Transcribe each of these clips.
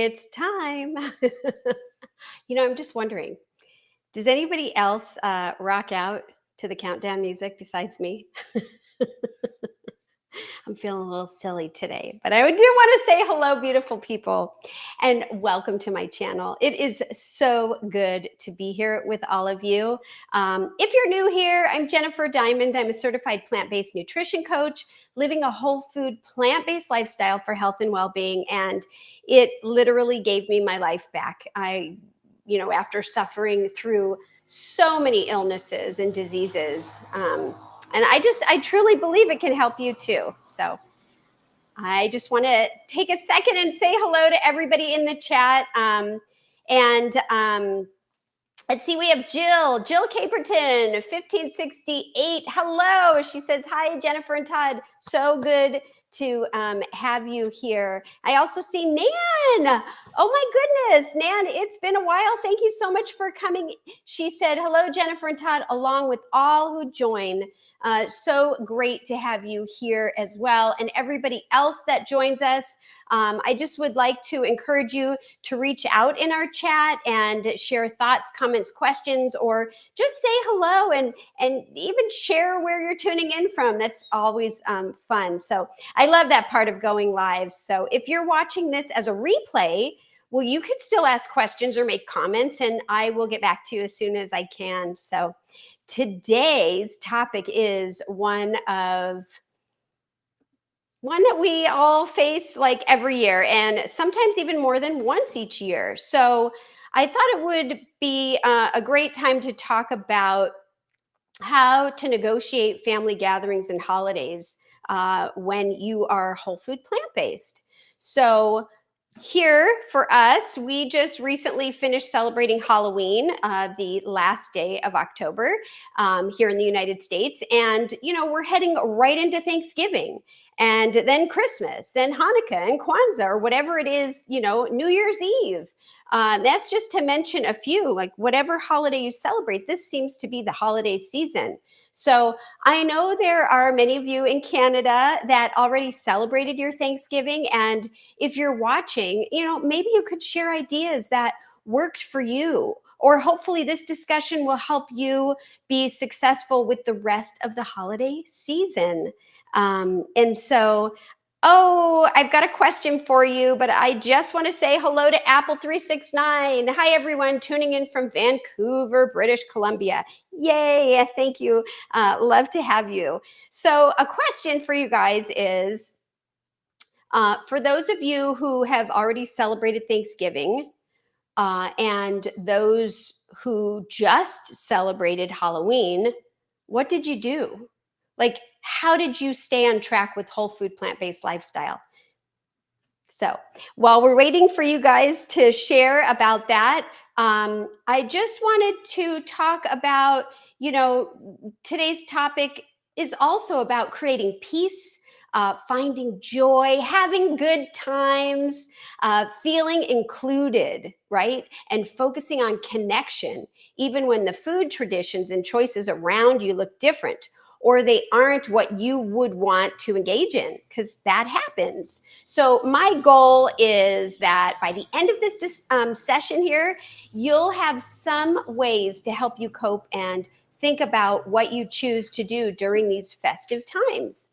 it's time. I'm just wondering, does anybody else rock out to the countdown music besides me? I'm feeling a little silly today, but I do want to say hello, beautiful people, and welcome to my channel. It is so good to be here with all of you. If you're new here, I'm Jennifer Diamond. I'm a certified plant-based nutrition coach, living a whole food, plant-based lifestyle for health and well-being, and it literally gave me my life back. After suffering through so many illnesses and diseases, and I truly believe it can help you too. So I just want to take a second and say hello to everybody in the chat. Let's see, we have Jill Caperton, 1568. Hello. She says, hi, Jennifer and Todd. So good to have you here. I also see Nan. Oh my goodness, Nan, it's been a while. Thank you so much for coming. She said, hello, Jennifer and Todd, along with all who join. So great to have you here as well. And everybody else that joins us, I just would like to encourage you to reach out in our chat and share thoughts, comments, questions, or just say hello and even share where you're tuning in from. That's always fun. So I love that part of going live. So if you're watching this as a replay, well, you could still ask questions or make comments, and I will get back to you as soon as I can. So today's topic is one that we all face like every year, and sometimes even more than once each year. So I thought it would be a great time to talk about how to negotiate family gatherings and holidays when you are whole food plant-based. So here for us, we just recently finished celebrating Halloween, the last day of October here in the United States. And, we're heading right into Thanksgiving and then Christmas and Hanukkah and Kwanzaa or whatever it is, New Year's Eve. That's just to mention a few, like whatever holiday you celebrate, this seems to be the holiday season. So I know there are many of you in Canada that already celebrated your Thanksgiving. And if you're watching, maybe you could share ideas that worked for you, or hopefully this discussion will help you be successful with the rest of the holiday season. Oh, I've got a question for you, but I just want to say hello to Apple369. Hi, everyone tuning in from Vancouver, British Columbia. Yay, thank you. Love to have you. So a question for you guys is, for those of you who have already celebrated Thanksgiving and those who just celebrated Halloween, what did you do? Like, how did you stay on track with whole food plant-based lifestyle? So while we're waiting for you guys to share about that, I just wanted to talk about, today's topic is also about creating peace, finding joy, having good times, feeling included, right? And focusing on connection, even when the food traditions and choices around you look different, or they aren't what you would want to engage in, because that happens. So my goal is that by the end of this session here, you'll have some ways to help you cope and think about what you choose to do during these festive times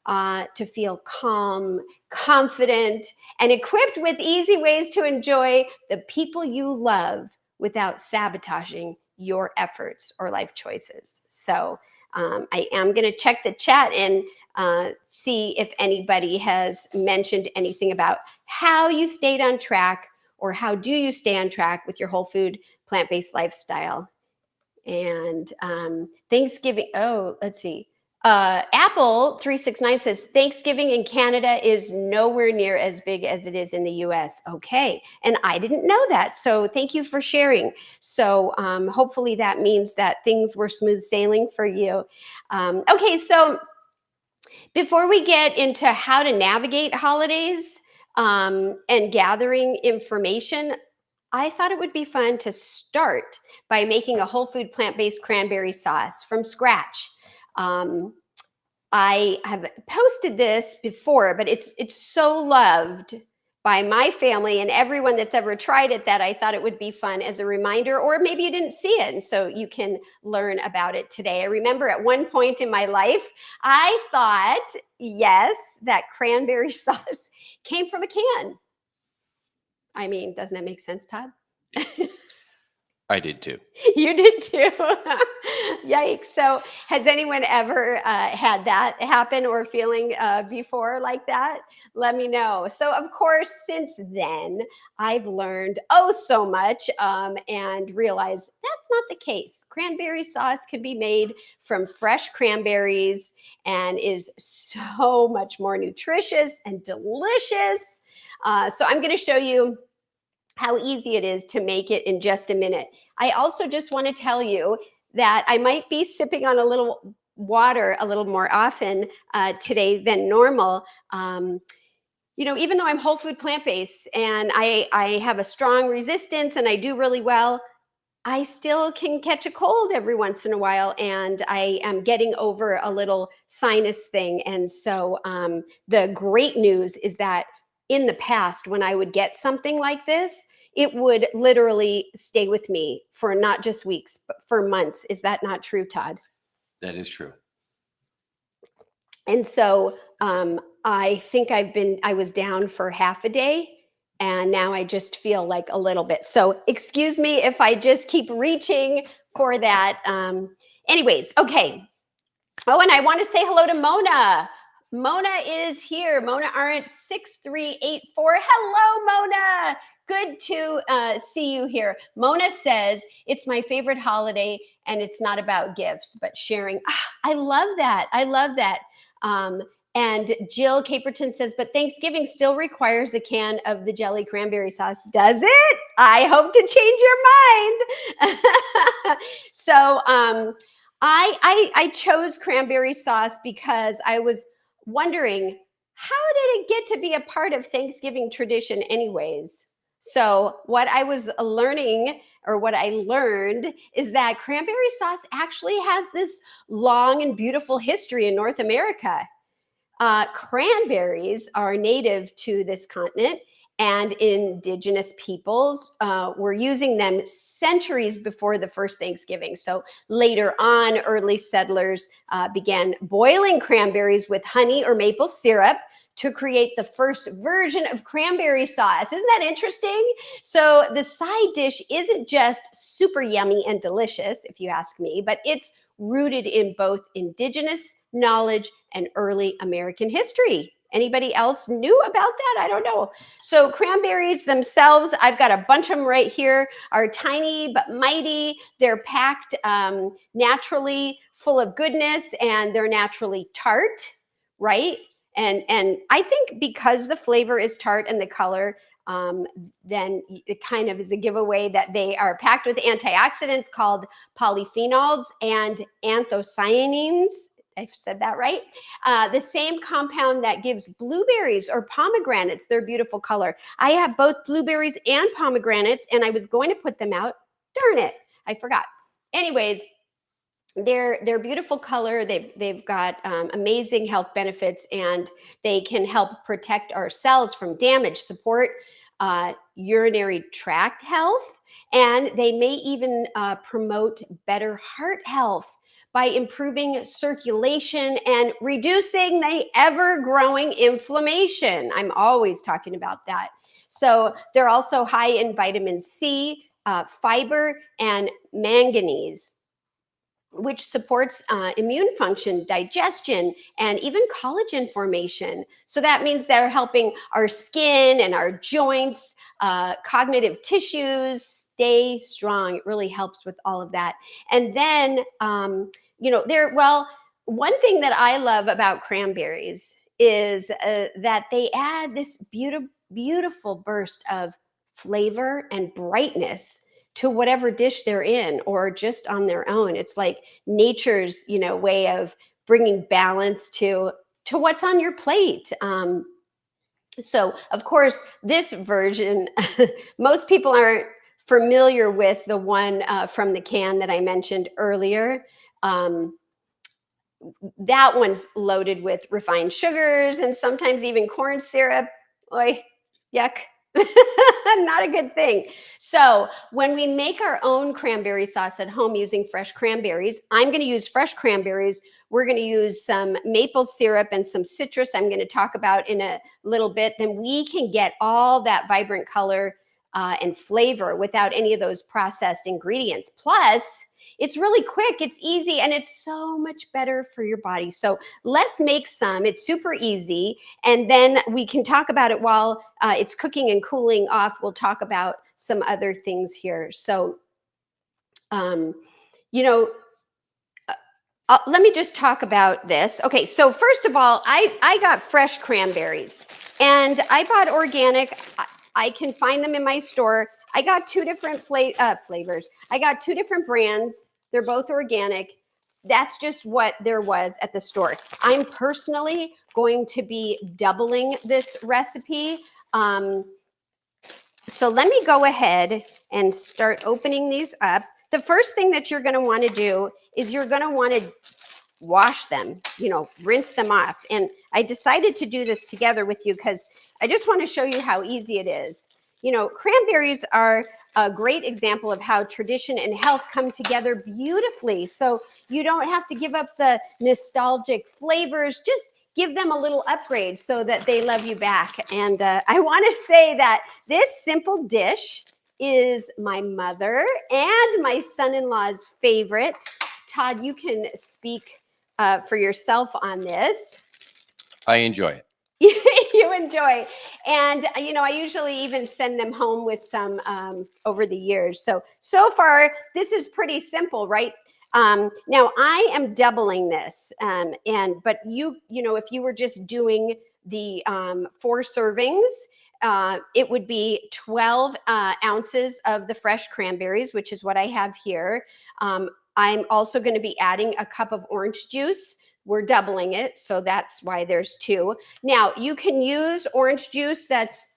to feel calm, confident, and equipped with easy ways to enjoy the people you love without sabotaging your efforts or life choices. So I am going to check the chat and see if anybody has mentioned anything about how you stayed on track, or how do you stay on track with your whole food plant-based lifestyle. And Thanksgiving, let's see. Apple369 says Thanksgiving in Canada is nowhere near as big as it is in the US. Okay, and I didn't know that, so thank you for sharing. So hopefully that means that things were smooth sailing for you. Okay, so before we get into how to navigate holidays and gathering information, I thought it would be fun to start by making a whole food plant-based cranberry sauce from scratch. I have posted this before, but it's so loved by my family and everyone that's ever tried it, that I thought it would be fun as a reminder, or maybe you didn't see it. And so you can learn about it today. I remember at one point in my life, I thought, yes, that cranberry sauce came from a can. I mean, doesn't that make sense, Todd? I did too. You did too. Yikes. So, has anyone ever had that happen or feeling before like that? Let me know. So, of course, since then, I've learned oh so much and realized that's not the case. Cranberry sauce can be made from fresh cranberries and is so much more nutritious and delicious. So, I'm going to show you how easy it is to make it in just a minute. I also just want to tell you that I might be sipping on a little water a little more often today than normal. Even though I'm whole food plant based and I have a strong resistance and I do really well, I still can catch a cold every once in a while, and I am getting over a little sinus thing. And so, the great news is that in the past, when I would get something like this, it would literally stay with me for not just weeks, but for months. Is that not true, Todd? That is true. And so I think I was down for half a day and now I just feel like a little bit. So excuse me if I just keep reaching for that. Anyways, okay. Oh, and I want to say hello to Mona. Mona is here. Mona Arendt 6384. Hello, Mona. Good to see you here. Mona says, it's my favorite holiday and it's not about gifts, but sharing. I love that. I love that. Um, and Jill Caperton says, but Thanksgiving still requires a can of the jelly cranberry sauce. Does it? I hope to change your mind. So I chose cranberry sauce because I was wondering, how did it get to be a part of Thanksgiving tradition anyways? So what I was learning, or what I learned, is that cranberry sauce actually has this long and beautiful history in North America. Cranberries are native to this continent, and indigenous peoples were using them centuries before the first Thanksgiving. So later on, early settlers began boiling cranberries with honey or maple syrup to create the first version of cranberry sauce. Isn't that interesting? So the side dish isn't just super yummy and delicious, if you ask me, but it's rooted in both indigenous knowledge and early American history. Anybody else knew about that? I don't know. So cranberries themselves, I've got a bunch of them right here, are tiny but mighty. They're packed naturally full of goodness, and they're naturally tart, right? And I think because the flavor is tart and the color, then it kind of is a giveaway that they are packed with antioxidants called polyphenols and anthocyanins. I've said that right. The same compound that gives blueberries or pomegranates their beautiful color. I have both blueberries and pomegranates, and I was going to put them out. Darn it, I forgot. Anyways, they're beautiful color. They've got amazing health benefits, and they can help protect our cells from damage, support urinary tract health, and they may even promote better heart health by improving circulation and reducing the ever-growing inflammation. I'm always talking about that. So they're also high in vitamin C, fiber, and manganese, which supports immune function, digestion, and even collagen formation. So that means they're helping our skin and our joints, cognitive tissues stay strong. It really helps with all of that. And then, one thing that I love about cranberries is that they add this beautiful burst of flavor and brightness to whatever dish they're in, or just on their own. It's like nature's way of bringing balance to what's on your plate. So of course this version most people aren't familiar with the one from the can that I mentioned earlier. That one's loaded with refined sugars and sometimes even corn syrup. Oy. Yuck. Not a good thing. So when we make our own cranberry sauce at home using fresh cranberries, I'm going to use fresh cranberries. We're going to use some maple syrup and some citrus I'm going to talk about in a little bit. Then we can get all that vibrant color and flavor without any of those processed ingredients. Plus, it's really quick, it's easy, and it's so much better for your body. So let's make some. It's super easy. And then we can talk about it while it's cooking and cooling off. We'll talk about some other things here. So, you know, let me just talk about this. Okay, so first of all, I got fresh cranberries, and I bought organic. I can find them in my store. I got two different flavors. I got two different brands. They're both organic. That's just what there was at the store. I'm personally going to be doubling this recipe. So let me go ahead and start opening these up. The first thing that you're going to want to do is you're going to want to wash them, rinse them off. And I decided to do this together with you because I just want to show you how easy it is. Cranberries are a great example of how tradition and health come together beautifully. So you don't have to give up the nostalgic flavors, just give them a little upgrade so that they love you back. And I want to say that this simple dish is my mother and my son-in-law's favorite. Todd, you can speak for yourself on this. I enjoy it. You enjoy. And, I usually even send them home with some over the years. So far, this is pretty simple, right? Now, I am doubling this. But if you were just doing the 4 servings, it would be 12 ounces of the fresh cranberries, which is what I have here. I'm also going to be adding a cup of orange juice. We're doubling it, so that's why there's 2. Now, you can use orange juice that's,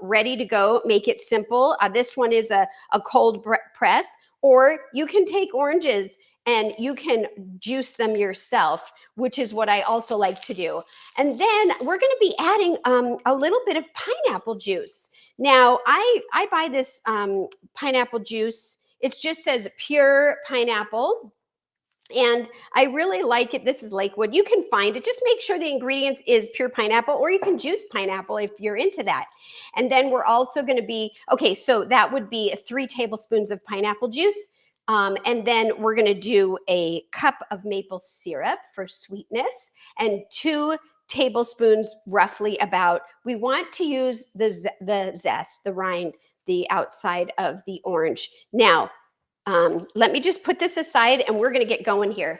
ready to go. Make it simple. This one is a cold press, or you can take oranges and you can juice them yourself, which is what I also like to do. And then we're going to be adding a little bit of pineapple juice. Now, I buy this pineapple juice. It just says pure pineapple. And I really like it. This is Lakewood. You can find it. Just make sure the ingredients is pure pineapple, or you can juice pineapple if you're into that. And then we're also going to be, so that would be 3 tablespoons of pineapple juice. And then we're going to do a cup of maple syrup for sweetness, and 2 tablespoons roughly we want to use the zest, the rind, the outside of the orange. Now, let me just put this aside and we're going to get going here.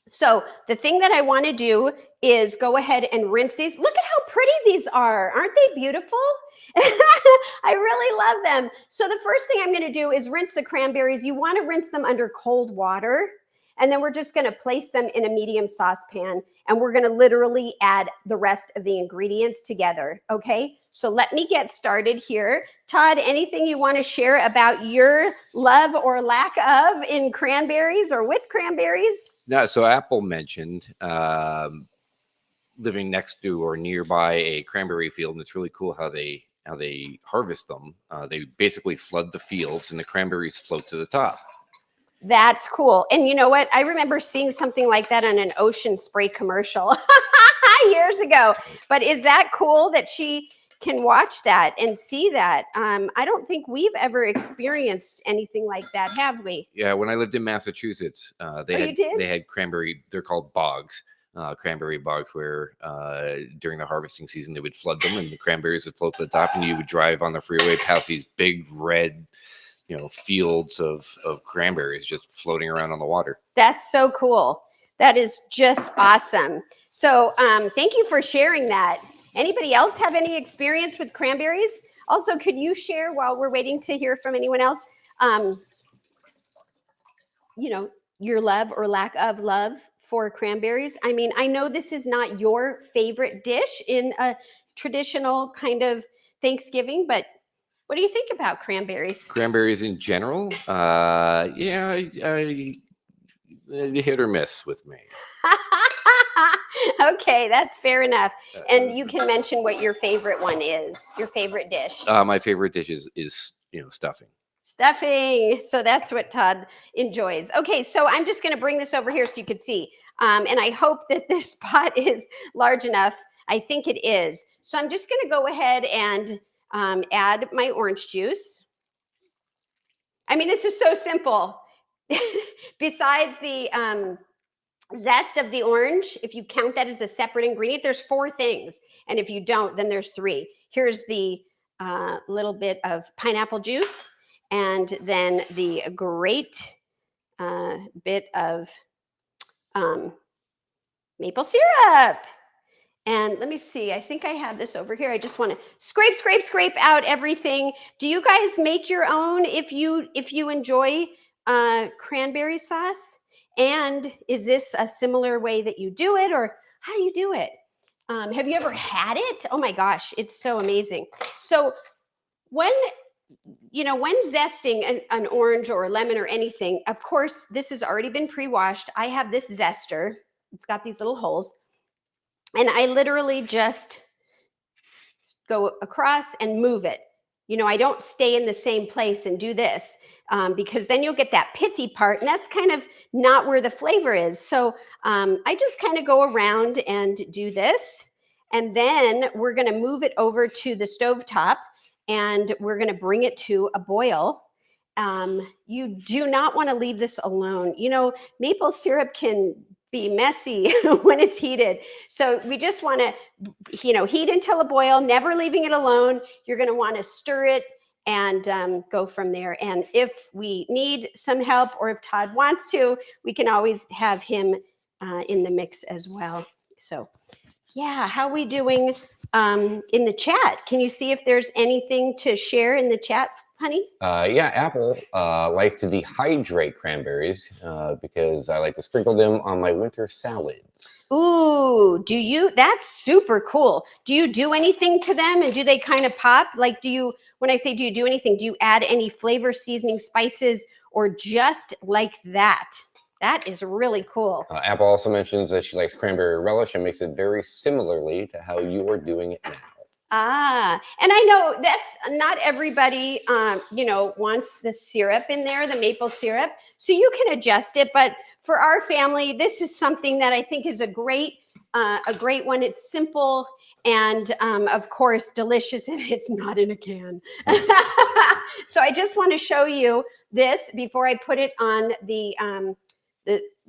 So the thing that I want to do is go ahead and rinse these. Look at how pretty these are. Aren't they beautiful? I really love them. So the first thing I'm going to do is rinse the cranberries. You want to rinse them under cold water. And then we're just going to place them in a medium saucepan, and we're going to literally add the rest of the ingredients together. Okay, so let me get started here. Todd, anything you want to share about your love or lack of in cranberries or with cranberries? No, so Apple mentioned living next to or nearby a cranberry field, and it's really cool how they harvest them. They basically flood the fields, and the cranberries float to the top. That's cool. And you know what? I remember seeing something like that on an Ocean Spray commercial years ago. But is that cool that she can watch that and see that? I don't think we've ever experienced anything like that, have we? Yeah, when I lived in Massachusetts, they had cranberry. They're called bogs, cranberry bogs, where during the harvesting season they would flood them, and the cranberries would float to the top, and you would drive on the freeway past these big red, fields of cranberries just floating around on the water. That's so cool. That is just awesome. So thank you for sharing that. Anybody else have any experience with cranberries? Also, could you share, while we're waiting to hear from anyone else, your love or lack of love for cranberries? I mean, I know this is not your favorite dish in a traditional kind of Thanksgiving, but what do you think about cranberries? Cranberries in general? Yeah, hit or miss with me. Okay, that's fair enough. And you can mention what your favorite one is, your favorite dish. My favorite dish is stuffing. Stuffing. So that's what Todd enjoys. Okay, so I'm just going to bring this over here so you could see. And I hope that this pot is large enough. I think it is. So I'm just going to go ahead and add my orange juice. I mean, this is so simple. Besides the zest of the orange, if you count that as a separate ingredient, there's 4 things. And if you don't, then there's 3. Here's the little bit of pineapple juice, and then the great bit of maple syrup. And let me see, I think I have this over here. I just want to scrape out everything. Do you guys make your own if you enjoy cranberry sauce? And is this a similar way that you do it, or how do you do it? Have you ever had it? Oh my gosh, it's so amazing. So when zesting an orange or a lemon or anything, of course, this has already been pre-washed. I have this zester. It's got these little holes. And I literally just go across and move it. I don't stay in the same place and do this because then you'll get that pithy part, and that's kind of not where the flavor is. So I just kind of go around and do this, and then we're going to move it over to the stovetop, and we're going to bring it to a boil. You do not want to leave this alone. Maple syrup can be messy when it's heated. So we just want to, heat until a boil, never leaving it alone. You're going to want to stir it and go from there. And if we need some help, or if Todd wants to, we can always have him in the mix as well. So yeah, how are we doing in the chat? Can you see if there's anything to share in the chat, honey? Yeah, Apple likes to dehydrate cranberries because I like to sprinkle them on my winter salads. Ooh, do you? That's super cool. Do you do anything to them, and do they kind of pop? Like, when I say do you do anything, do you add any flavor, seasoning, spices, or just like that? That is really cool. Apple also mentions that she likes cranberry relish and makes it very similarly to how you are doing it now. And I know that's not everybody, wants the syrup in there, the maple syrup. So you can adjust it. But for our family, this is something that I think is a great one. It's simple and, of course, delicious, and it's not in a can. So I just want to show you this before I put it on the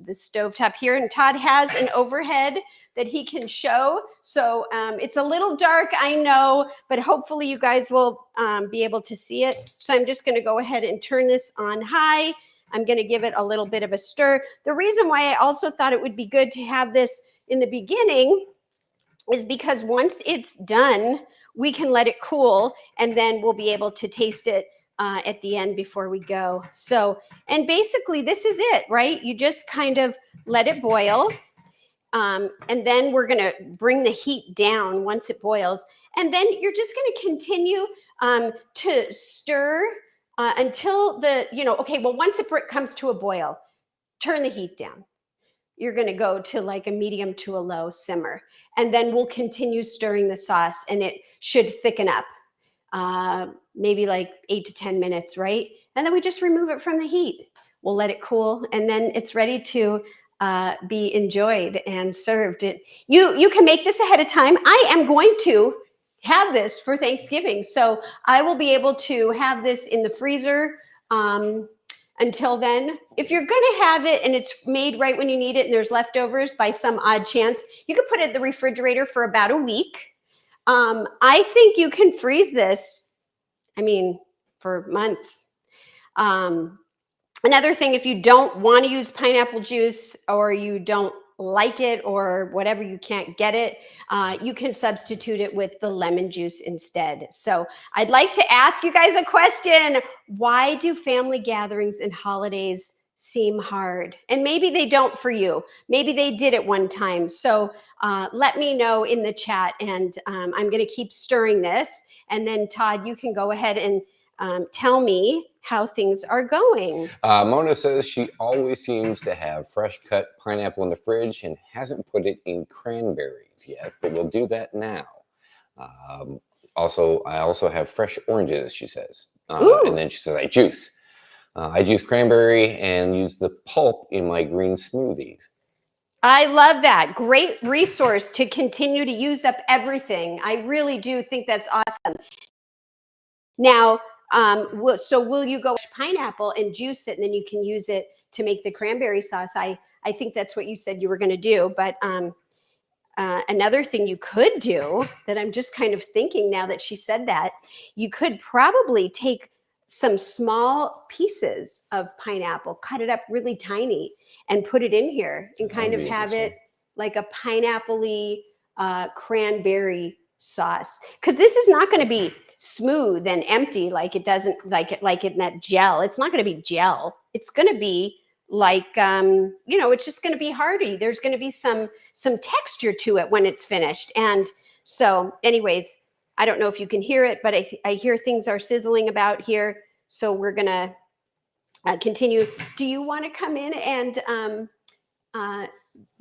stovetop here. And Todd has an overhead that he can show. So it's a little dark, I know, but hopefully you guys will be able to see it. So I'm just going to go ahead and turn this on high. I'm going to give it a little bit of a stir. The reason why I also thought it would be good to have this in the beginning is because once it's done, we can let it cool, and then we'll be able to taste it at the end before we go. So, and basically this is it, right? You just kind of let it boil. And then we're going to bring the heat down once it boils. And then you're just going to continue to stir until once it comes to a boil, turn the heat down. You're going to go to like a medium to a low simmer. And then we'll continue stirring the sauce, and it should thicken up. Maybe like 8 to 10 minutes, right? And then we just remove it from the heat. We'll let it cool, and then it's ready to be enjoyed and served. You can make this ahead of time. I am going to have this for Thanksgiving, so I will be able to have this in the freezer until then. If you're going to have it and it's made right when you need it and there's leftovers by some odd chance, you can put it in the refrigerator for about a week. I think you can freeze this, for months. Another thing, if you don't want to use pineapple juice, or you don't like it, or whatever, you can't get it, you can substitute it with the lemon juice instead. So I'd like to ask you guys a question. Why do family gatherings and holidays seem hard? And maybe they don't for you. Maybe they did at one time. So let me know in the chat, and I'm going to keep stirring this. And then Todd, you can go ahead and tell me how things are going. Mona says she always seems to have fresh cut pineapple in the fridge and hasn't put it in cranberries yet, but we'll do that now. I also have fresh oranges, she says. And then she says, I juice cranberry and use the pulp in my green smoothies. I love that. Great resource to continue to use up everything. I really do think that's awesome. Now, so will you go pineapple and juice it, and then you can use it to make the cranberry sauce? I think that's what you said you were going to do. But another thing you could do that I'm just kind of thinking now that she said that, you could probably take some small pieces of pineapple, cut it up really tiny, and put it in here and kind of have it like a pineapple-y cranberry sauce. Because this is not going to be smooth and empty like it doesn't like in that gel. It's not going to be gel. It's going to be like it's just going to be hearty. There's going to be some texture to it when it's finished. And so anyways, I don't know if you can hear it, but I hear things are sizzling about here. So we're going to continue. Do you want to come in and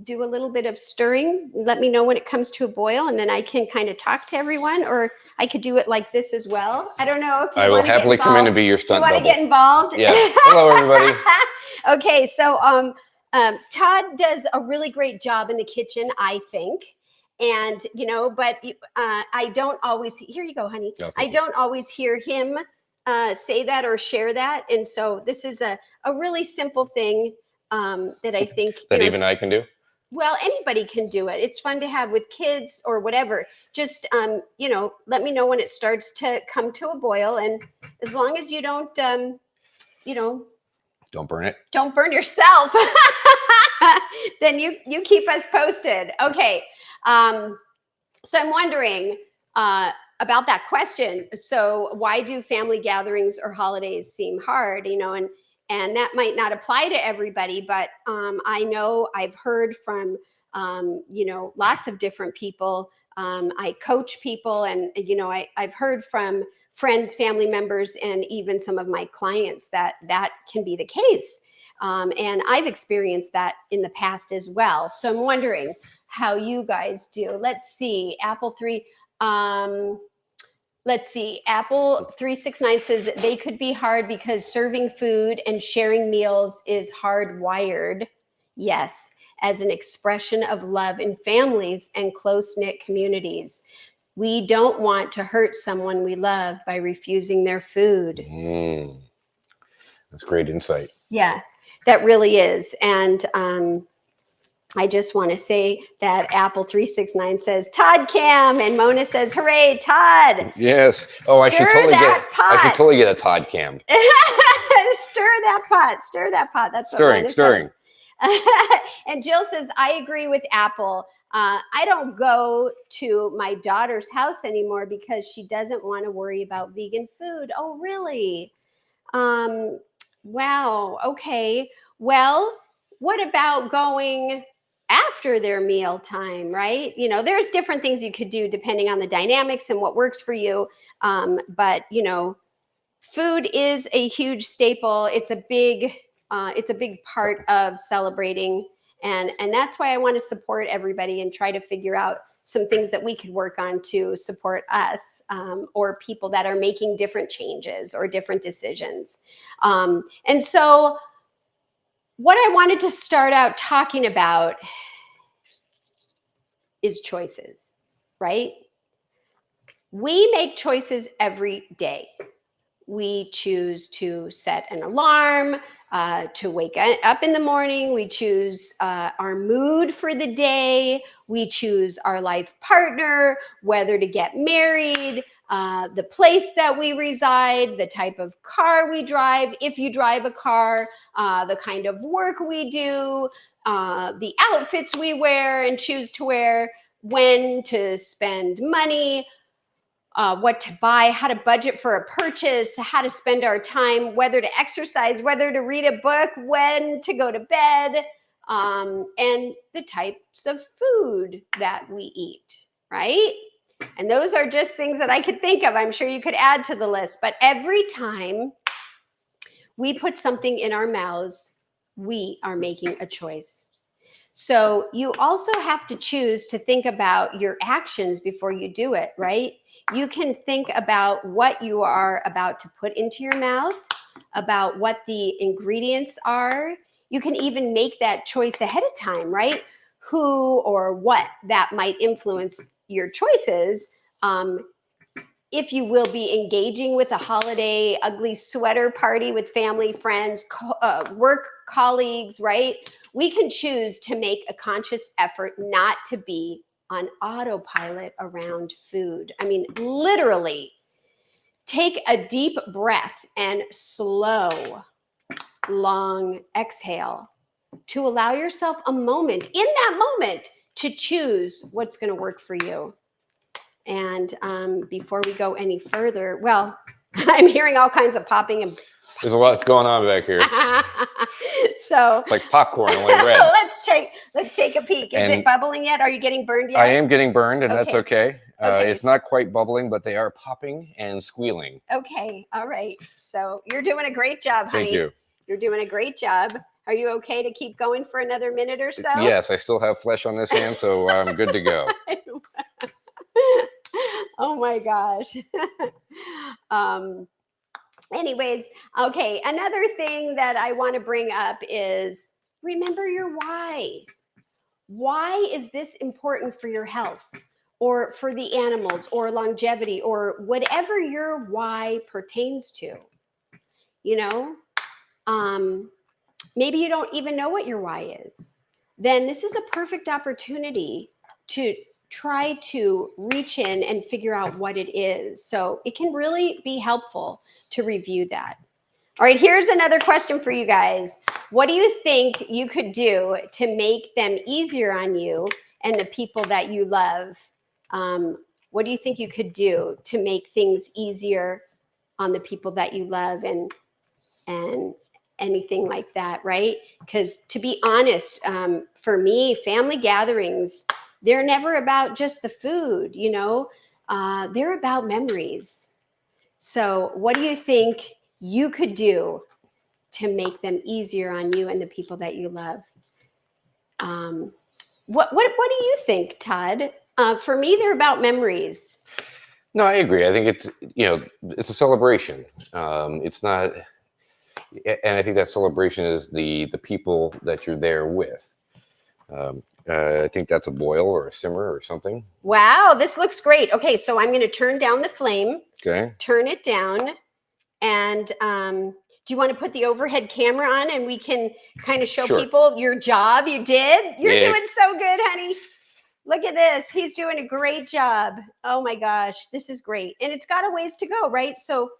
do a little bit of stirring? Let me know when it comes to a boil, and then I can kind of talk to everyone, or I could do it like this as well. I don't know if you I will happily come in and be your stunt double. You want to get involved? Yes. Hello, everybody. Okay, so Todd does a really great job in the kitchen, I think. And, but I don't always, here you go, honey. No, I don't always hear him say that or share that. And so this is a really simple thing that I think. That even I can do? Well, anybody can do it. It's fun to have with kids or whatever. Just, let me know when it starts to come to a boil. And as long as you don't, don't burn it. Don't burn yourself. Then you keep us posted. Okay. So I'm wondering about that question. So why do family gatherings or holidays seem hard? And that might not apply to everybody, but I know I've heard from lots of different people. I coach people, and I've heard from friends, family members, and even some of my clients that can be the case. And I've experienced that in the past as well. So I'm wondering how you guys do. Let's see, Apple 369 says they could be hard because serving food and sharing meals is hardwired. Yes, as an expression of love in families and close-knit communities. We don't want to hurt someone we love by refusing their food. That's great insight. Yeah, that really is. And I just want to say that Apple 369 says Todd Cam, and Mona says, "Hooray, Todd!" Yes. Oh, I should totally get a Todd Cam. Stir that pot. Stir that pot. That's stirring. And Jill says, "I agree with Apple. I don't go to my daughter's house anymore because she doesn't want to worry about vegan food." Oh, really? Wow. Okay. Well, what about going after their meal time, right? There's different things you could do depending on the dynamics and what works for you. But food is a huge staple. It's a big part of celebrating. And that's why I want to support everybody and try to figure out some things that we could work on to support us or people that are making different changes or different decisions. And so what I wanted to start out talking about is choices, right? We make choices every day. We choose to set an alarm, to wake up in the morning. We choose our mood for the day. We choose our life partner, whether to get married, the place that we reside, the type of car we drive, if you drive a car, the kind of work we do, the outfits we wear and choose to wear, when to spend money, what to buy, how to budget for a purchase, how to spend our time, whether to exercise, whether to read a book, when to go to bed, and the types of food that we eat, right? And those are just things that I could think of. I'm sure you could add to the list. But every time we put something in our mouths, we are making a choice. So you also have to choose to think about your actions before you do it, right? You can think about what you are about to put into your mouth, about what the ingredients are. You can even make that choice ahead of time, right? Who or what that might influence your choices. If you will be engaging with a holiday ugly sweater party with family, friends, work colleagues, right? We can choose to make a conscious effort not to be on autopilot around food. I mean, literally, take a deep breath and slow, long exhale to allow yourself a moment, in that moment, to choose what's going to work for you. And before we go any further, well, I'm hearing all kinds of popping and there's a lot going on back here. So it's like popcorn, only red. let's take a peek. Is it bubbling yet? Are you getting burned yet? I am getting burned, and that's okay. Okay. It's not quite bubbling, but they are popping and squealing. Okay, all right. So you're doing a great job, honey. Thank you. You're doing a great job. Are you okay to keep going for another minute or so? Yes, I still have flesh on this hand, so I'm good to go. Oh my gosh. Anyways, okay, another thing that I want to bring up is remember your why. Why is this important for your health or for the animals or longevity or whatever your why pertains to? You know, maybe you don't even know what your why is. Then this is a perfect opportunity to try to reach in and figure out what it is. So it can really be helpful to review that. All right, here's another question for you guys. What do you think you could do to make them easier on you and the people that you love? What do you think you could do to make things easier on the people that you love and anything like that, right? Because to be honest, for me, family gatherings, they're never about just the food, you know, they're about memories. So what do you think you could do to make them easier on you and the people that you love? What do you think, Todd? For me, they're about memories. No, I agree. I think it's, you know, it's a celebration. It's not, and I think that celebration is the people that you're there with. I think that's a boil or a simmer or something. Wow, this looks great. Okay, so I'm going to turn down the flame. Okay. Turn it down. And do you want to put the overhead camera on and we can kind of show people your job you did? You're doing so good, honey. Look at this. He's doing a great job. Oh my gosh, this is great. And it's got a ways to go, right? So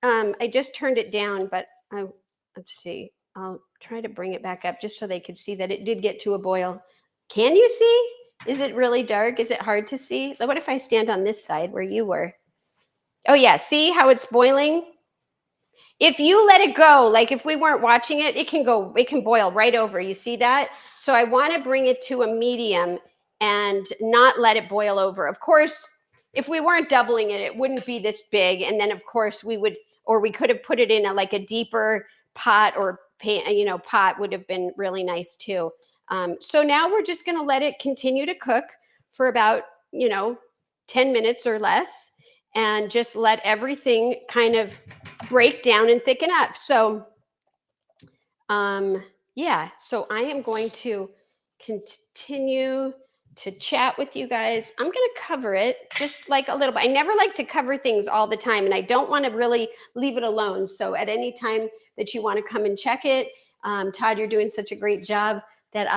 I just turned it down, but let's see. I'll try to bring it back up just so they could see that it did get to a boil. Can you see? Is it really dark? Is it hard to see? What if I stand on this side where you were? Oh yeah, see how it's boiling? If you let it go, like if we weren't watching it, it can boil right over. You see that? So I want to bring it to a medium and not let it boil over. Of course, if we weren't doubling it, it wouldn't be this big. And then of course we could have put it in a deeper pot or pan, pot would have been really nice too. So now we're just going to let it continue to cook for about, 10 minutes or less, and just let everything kind of break down and thicken up. So, yeah, so I am going to continue to chat with you guys. I'm going to cover it just like a little bit. I never like to cover things all the time, and I don't want to really leave it alone. So at any time that you want to come and check it, Todd, you're doing such a great job that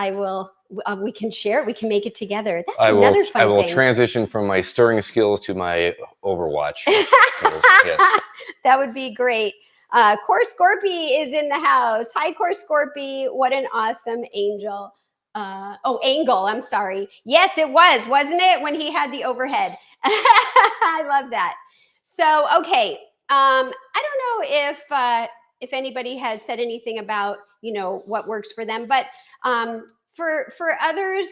we can share it. We can make it together. That's another fun thing. I will transition from my stirring skills to my Overwatch skills. Yes. That would be great. Core Scorpy is in the house. Hi, Core Scorpy. What an awesome angel. Angle. I'm sorry. Yes, it was, wasn't it? When he had the overhead. I love that. So, okay. I don't know if anybody has said anything about, what works for them, but for others,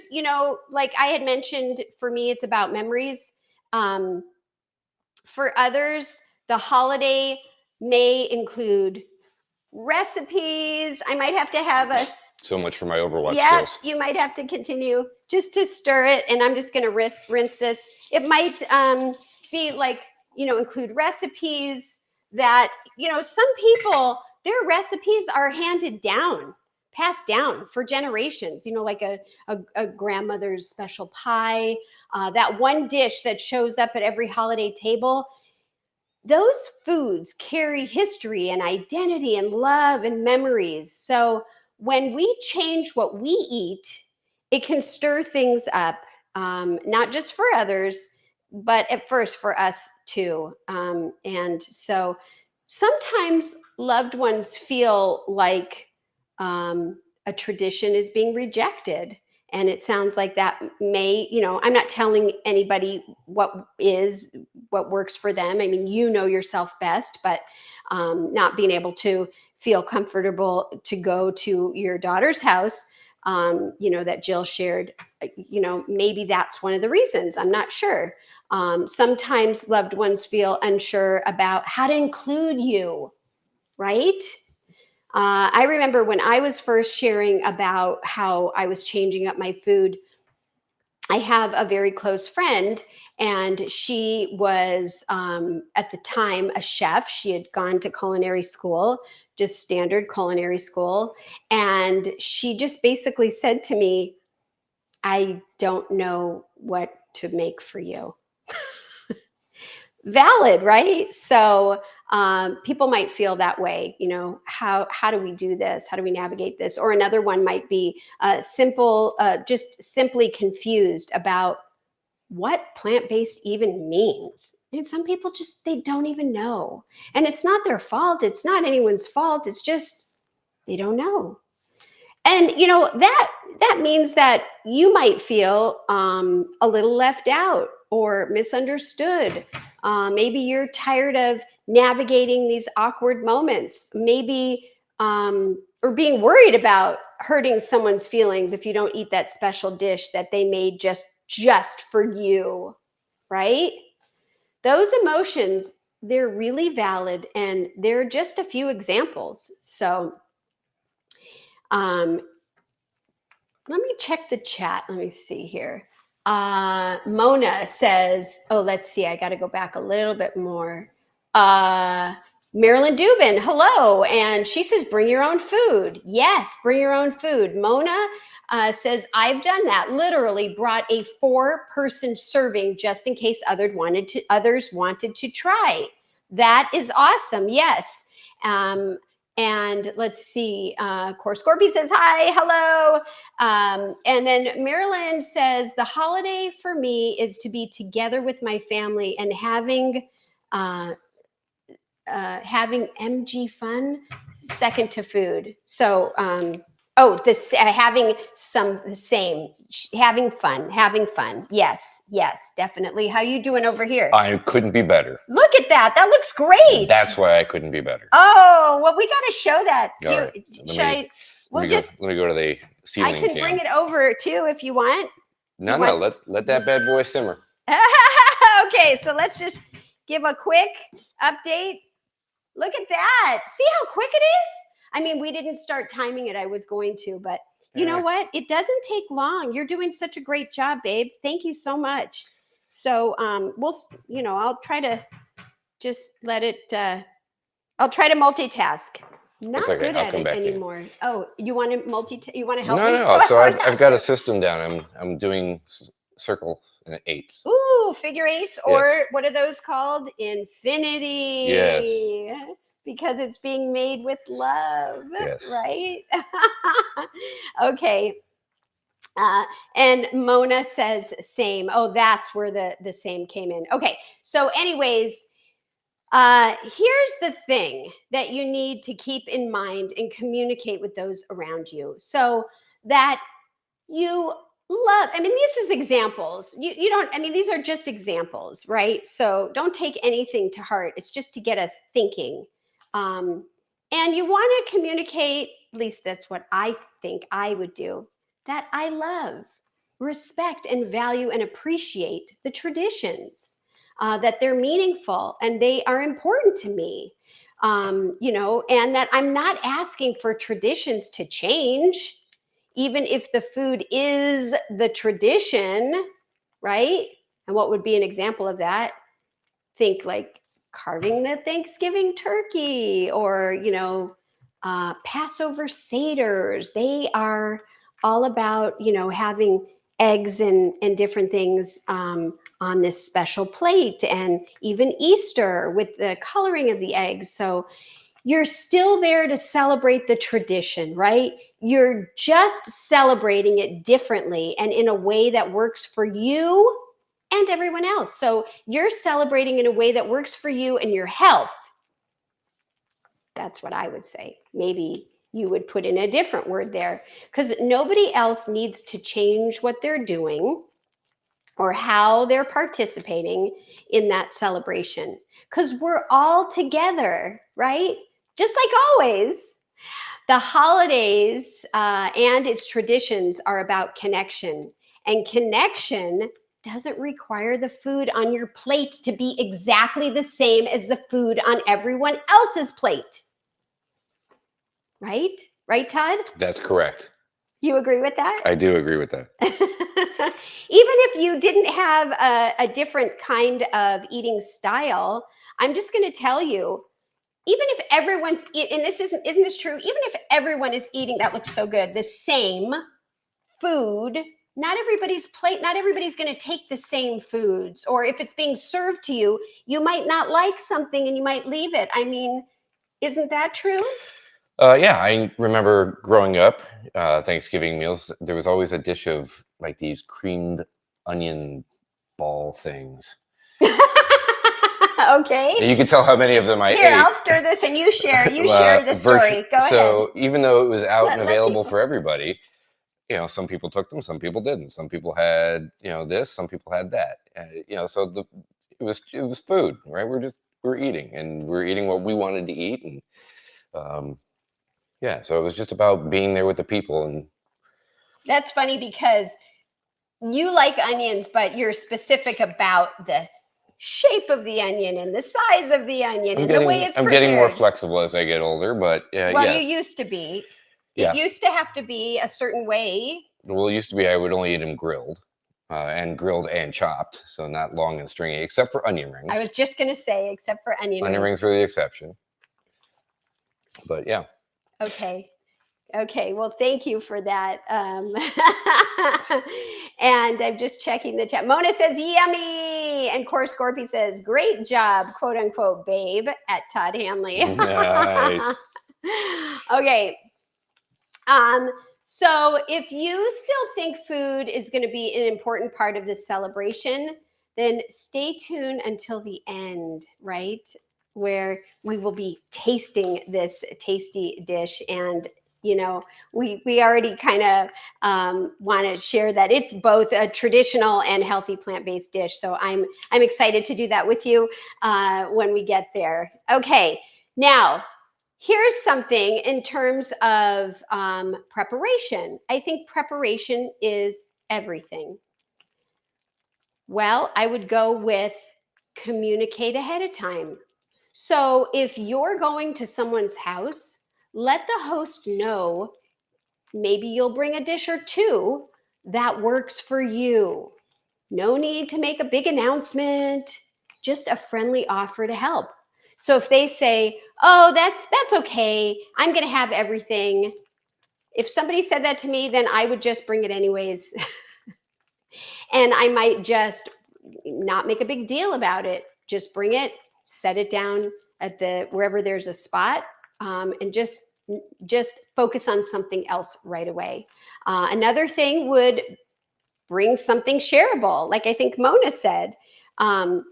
like I had mentioned, for me, it's about memories. For others, the holiday may include recipes. I might have to have us. So much for my Overwatch Yeah, skills. you might have to continue just to stir it. And I'm just going to rinse this. It might be like, include recipes that, some people, their recipes are handed down, passed down for generations, like a grandmother's special pie, that one dish that shows up at every holiday table. Those foods carry history and identity and love and memories. So when we change what we eat, it can stir things up, not just for others, but at first for us too. And so sometimes loved ones feel like a tradition is being rejected. And it sounds like that may, I'm not telling anybody what works for them. I mean, yourself best, but not being able to feel comfortable to go to your daughter's house, that Jill shared, maybe that's one of the reasons. I'm not sure. Sometimes loved ones feel unsure about how to include you, right? I remember when I was first sharing about how I was changing up my food, I have a very close friend, and she was at the time a chef. She had gone to culinary school, just standard culinary school. And she just basically said to me, I don't know what to make for you. Valid, right? So people might feel that way, how do we do this? How do we navigate this? Or another one might be just simply confused about what plant-based even means. And some people they don't even know. And it's not their fault. It's not anyone's fault. It's just, they don't know. And, that means that you might feel a little left out or misunderstood. Maybe you're tired of navigating these awkward moments. Maybe, or being worried about hurting someone's feelings if you don't eat that special dish that they made just for you, right? Those emotions, they're really valid, and they're just a few examples. So, let me check the chat. Let me see here. Mona says, let's see. I got to go back a little bit more. Marilyn Dubin, hello. And she says, bring your own food. Yes, bring your own food. Mona says, I've done that. Literally brought a 4-person serving just in case others wanted to try. That is awesome. Yes. And let's see, of course, Scorpy says, hi, hello. And then Marilyn says, the holiday for me is to be together with my family and having MG fun, second to food. So, having fun. Yes, definitely. How you doing over here? I couldn't be better. Look at that. That looks great. That's why I couldn't be better. Oh, well, we got to show that. All right. Let me go to the ceiling. I can bring it over too if you want. No, let that bad boy simmer. Okay, so let's just give a quick update. Look at that. See how quick it is? I mean, we didn't start timing it. I was going to, but you know what? It doesn't take long. You're doing such a great job, babe. Thank you so much. So I'll try to just let it, I'll try to multitask. Not good at it anymore. In. Oh, you want to you want to help me? No. So I've got a system down. I'm doing circle and 8s. Ooh, figure 8s, or what are those called? Infinity. Yes. Because it's being made with love. Yes. Right? Okay. And Mona says same. Oh, that's where the same came in. Okay. So anyways, here's the thing that you need to keep in mind and communicate with those around you so that you love. I mean, this is examples. You don't, I mean, these are just examples, right? So don't take anything to heart. It's just to get us thinking. And you want to communicate, at least that's what I think I would do, that I love, respect, and value and appreciate the traditions that they're meaningful and they are important to me. You know, and that I'm not asking for traditions to change, even if the food is the tradition, right? And what would be an example of that? Think like carving the Thanksgiving turkey, or, you know, Passover Seders. They are all about, you know, having eggs and different things on this special plate, and even Easter with the coloring of the eggs. So you're still there to celebrate the tradition, right? You're just celebrating it differently and in a way that works for you and everyone else. So you're celebrating in a way that works for you and your health. That's what I would say. Maybe you would put in a different word there, because nobody else needs to change what they're doing or how they're participating in that celebration, because we're all together, right? Just like always. The holidays and its traditions are about connection, and connection doesn't require the food on your plate to be exactly the same as the food on everyone else's plate. Right? Right, Todd? That's correct. You agree with that? I do agree with that. Even if you didn't have a different kind of eating style, I'm just going to tell you, even if everyone's and this isn't this true? Even if everyone is eating, that looks so good, the same food, not everybody's going to take the same foods. Or if it's being served to you, you might not like something and you might leave it. I mean, isn't that true? Yeah, I remember growing up, Thanksgiving meals, there was always a dish of like these creamed onion ball things. Okay. And you could tell how many of them I ate. Here, I'll stir this and you share. You share the story. Go ahead. So even though it was out and available for everybody, you know, some people took them, some people didn't. Some people had, you know, this, some people had that. You know, so it was food, right? We're eating, and we're eating what we wanted to eat, and yeah, so it was just about being there with the people. And that's funny, because you like onions, but you're specific about the shape of the onion and the size of the onion and the way it's prepared. I'm getting more flexible as I get older, but well, yes. You used to be. Yeah. It used to have to be a certain way. Well, it used to be I would only eat them grilled and chopped, so not long and stringy, except for onion rings. I was just going to say, except for onion rings. Onion rings were the exception. But yeah. Okay, well, thank you for that. And I'm just checking the chat. Mona says, yummy. And Core Scorpy says, great job, quote unquote, babe, at Todd Hanley. Nice. Okay. So if you still think food is going to be an important part of this celebration, then stay tuned until the end, right? Where we will be tasting this tasty dish. And you know, we already kind of want to share that it's both a traditional and healthy plant-based dish. So I'm excited to do that with you when we get there. Okay, now here's something in terms of preparation. I think preparation is everything. Well, I would go with communicate ahead of time. So if you're going to someone's house, let the host know, maybe you'll bring a dish or two that works for you. No need to make a big announcement, just a friendly offer to help. So if they say, oh, that's okay, I'm going to have everything. If somebody said that to me, then I would just bring it anyways. And I might just not make a big deal about it. Just bring it, set it down at wherever there's a spot, and just focus on something else right away. Another thing would bring something shareable. Like I think Mona said, I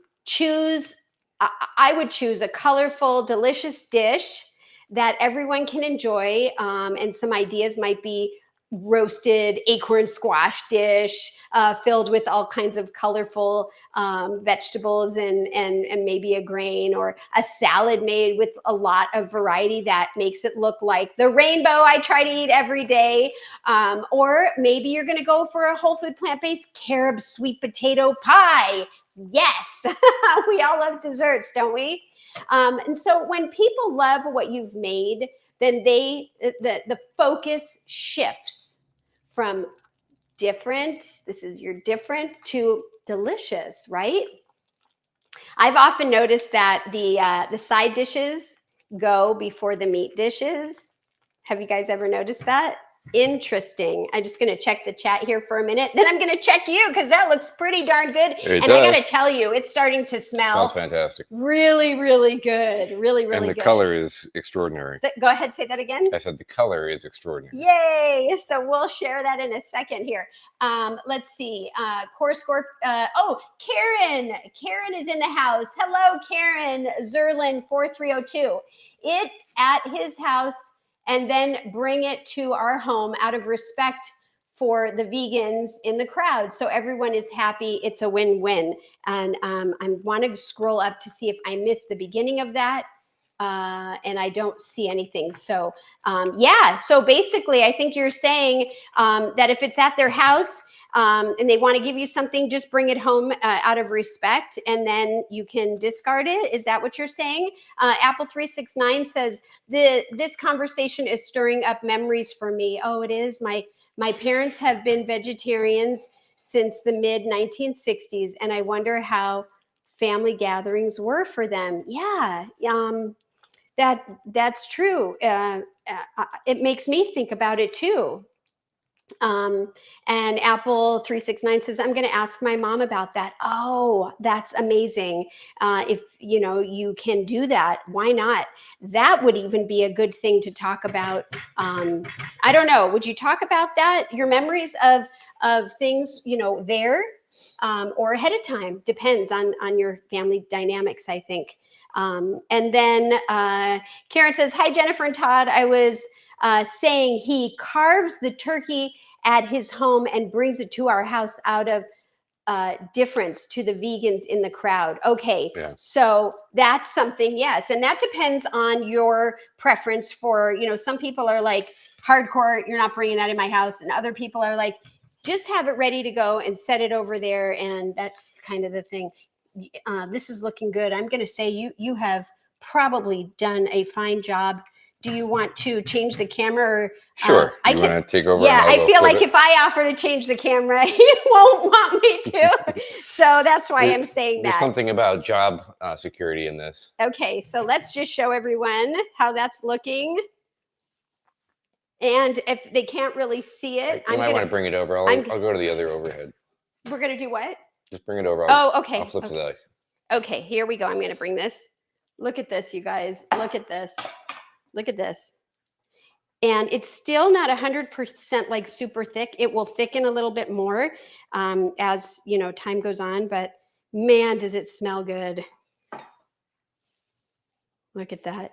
would choose a colorful, delicious dish that everyone can enjoy. And some ideas might be roasted acorn squash dish filled with all kinds of colorful vegetables and maybe a grain, or a salad made with a lot of variety that makes it look like the rainbow I try to eat every day. Or maybe you're going to go for a whole food plant-based carob sweet potato pie. Yes, we all love desserts, don't we? And so when people love what you've made, then the focus shifts from different, this is your different, to delicious, right? I've often noticed that the side dishes go before the meat dishes. Have you guys ever noticed that? Interesting. I'm just going to check the chat here for a minute. Then I'm going to check you because that looks pretty darn good. It and does. I got to tell you, it's starting to smell. Smells fantastic. Really, really good. Really, really and the good. color is extraordinary. Go ahead, say that again. I said the color is extraordinary. Yay! So we'll share that in a second here. Let's see. Core score. Karen. Karen is in the house. Hello, Karen. Zerlin 4302. It at his house, and then bring it to our home out of respect for the vegans in the crowd. So everyone is happy. It's a win-win. And I want to scroll up to see if I missed the beginning of that. And I don't see anything. So yeah, so basically I think you're saying that if it's at their house and they want to give you something, just bring it home out of respect, and then you can discard it. Is that what you're saying? Apple 369 says, this conversation is stirring up memories for me. Oh, it is. My parents have been vegetarians since the mid 1960s, and I wonder how family gatherings were for them. Yeah. That's true. It makes me think about it too. And Apple 369 says, I'm going to ask my mom about that. Oh, that's amazing. If you can do that, why not? That would even be a good thing to talk about. I don't know. Would you talk about that? Your memories of things, there or ahead of time? Depends on your family dynamics, I think. And then Karen says, hi, Jennifer and Todd. I was saying he carves the turkey at his home and brings it to our house out of difference to the vegans in the crowd. Okay, yeah. So that's something, yes. And that depends on your preference for, some people are like hardcore, you're not bringing that in my house. And other people are like, just have it ready to go and set it over there. And that's kind of the thing. This is looking good. I'm going to say you have probably done a fine job. Do you want to change the camera? Or, sure. You want to take over? Yeah, I feel like if I offer to change the camera, you won't want me to. So that's why I'm saying that. There's something about job security in this. Okay, so let's just show everyone how that's looking. And if they can't really see it, you might want to bring it over. I'll go to the other overhead. We're going to do what? Just bring it over. Okay. I'll flip to that. Okay, here we go. I'm going to bring this. Look at this, you guys. Look at this. Look at this. And it's still not 100% like super thick. It will thicken a little bit more as, time goes on. But man, does it smell good. Look at that.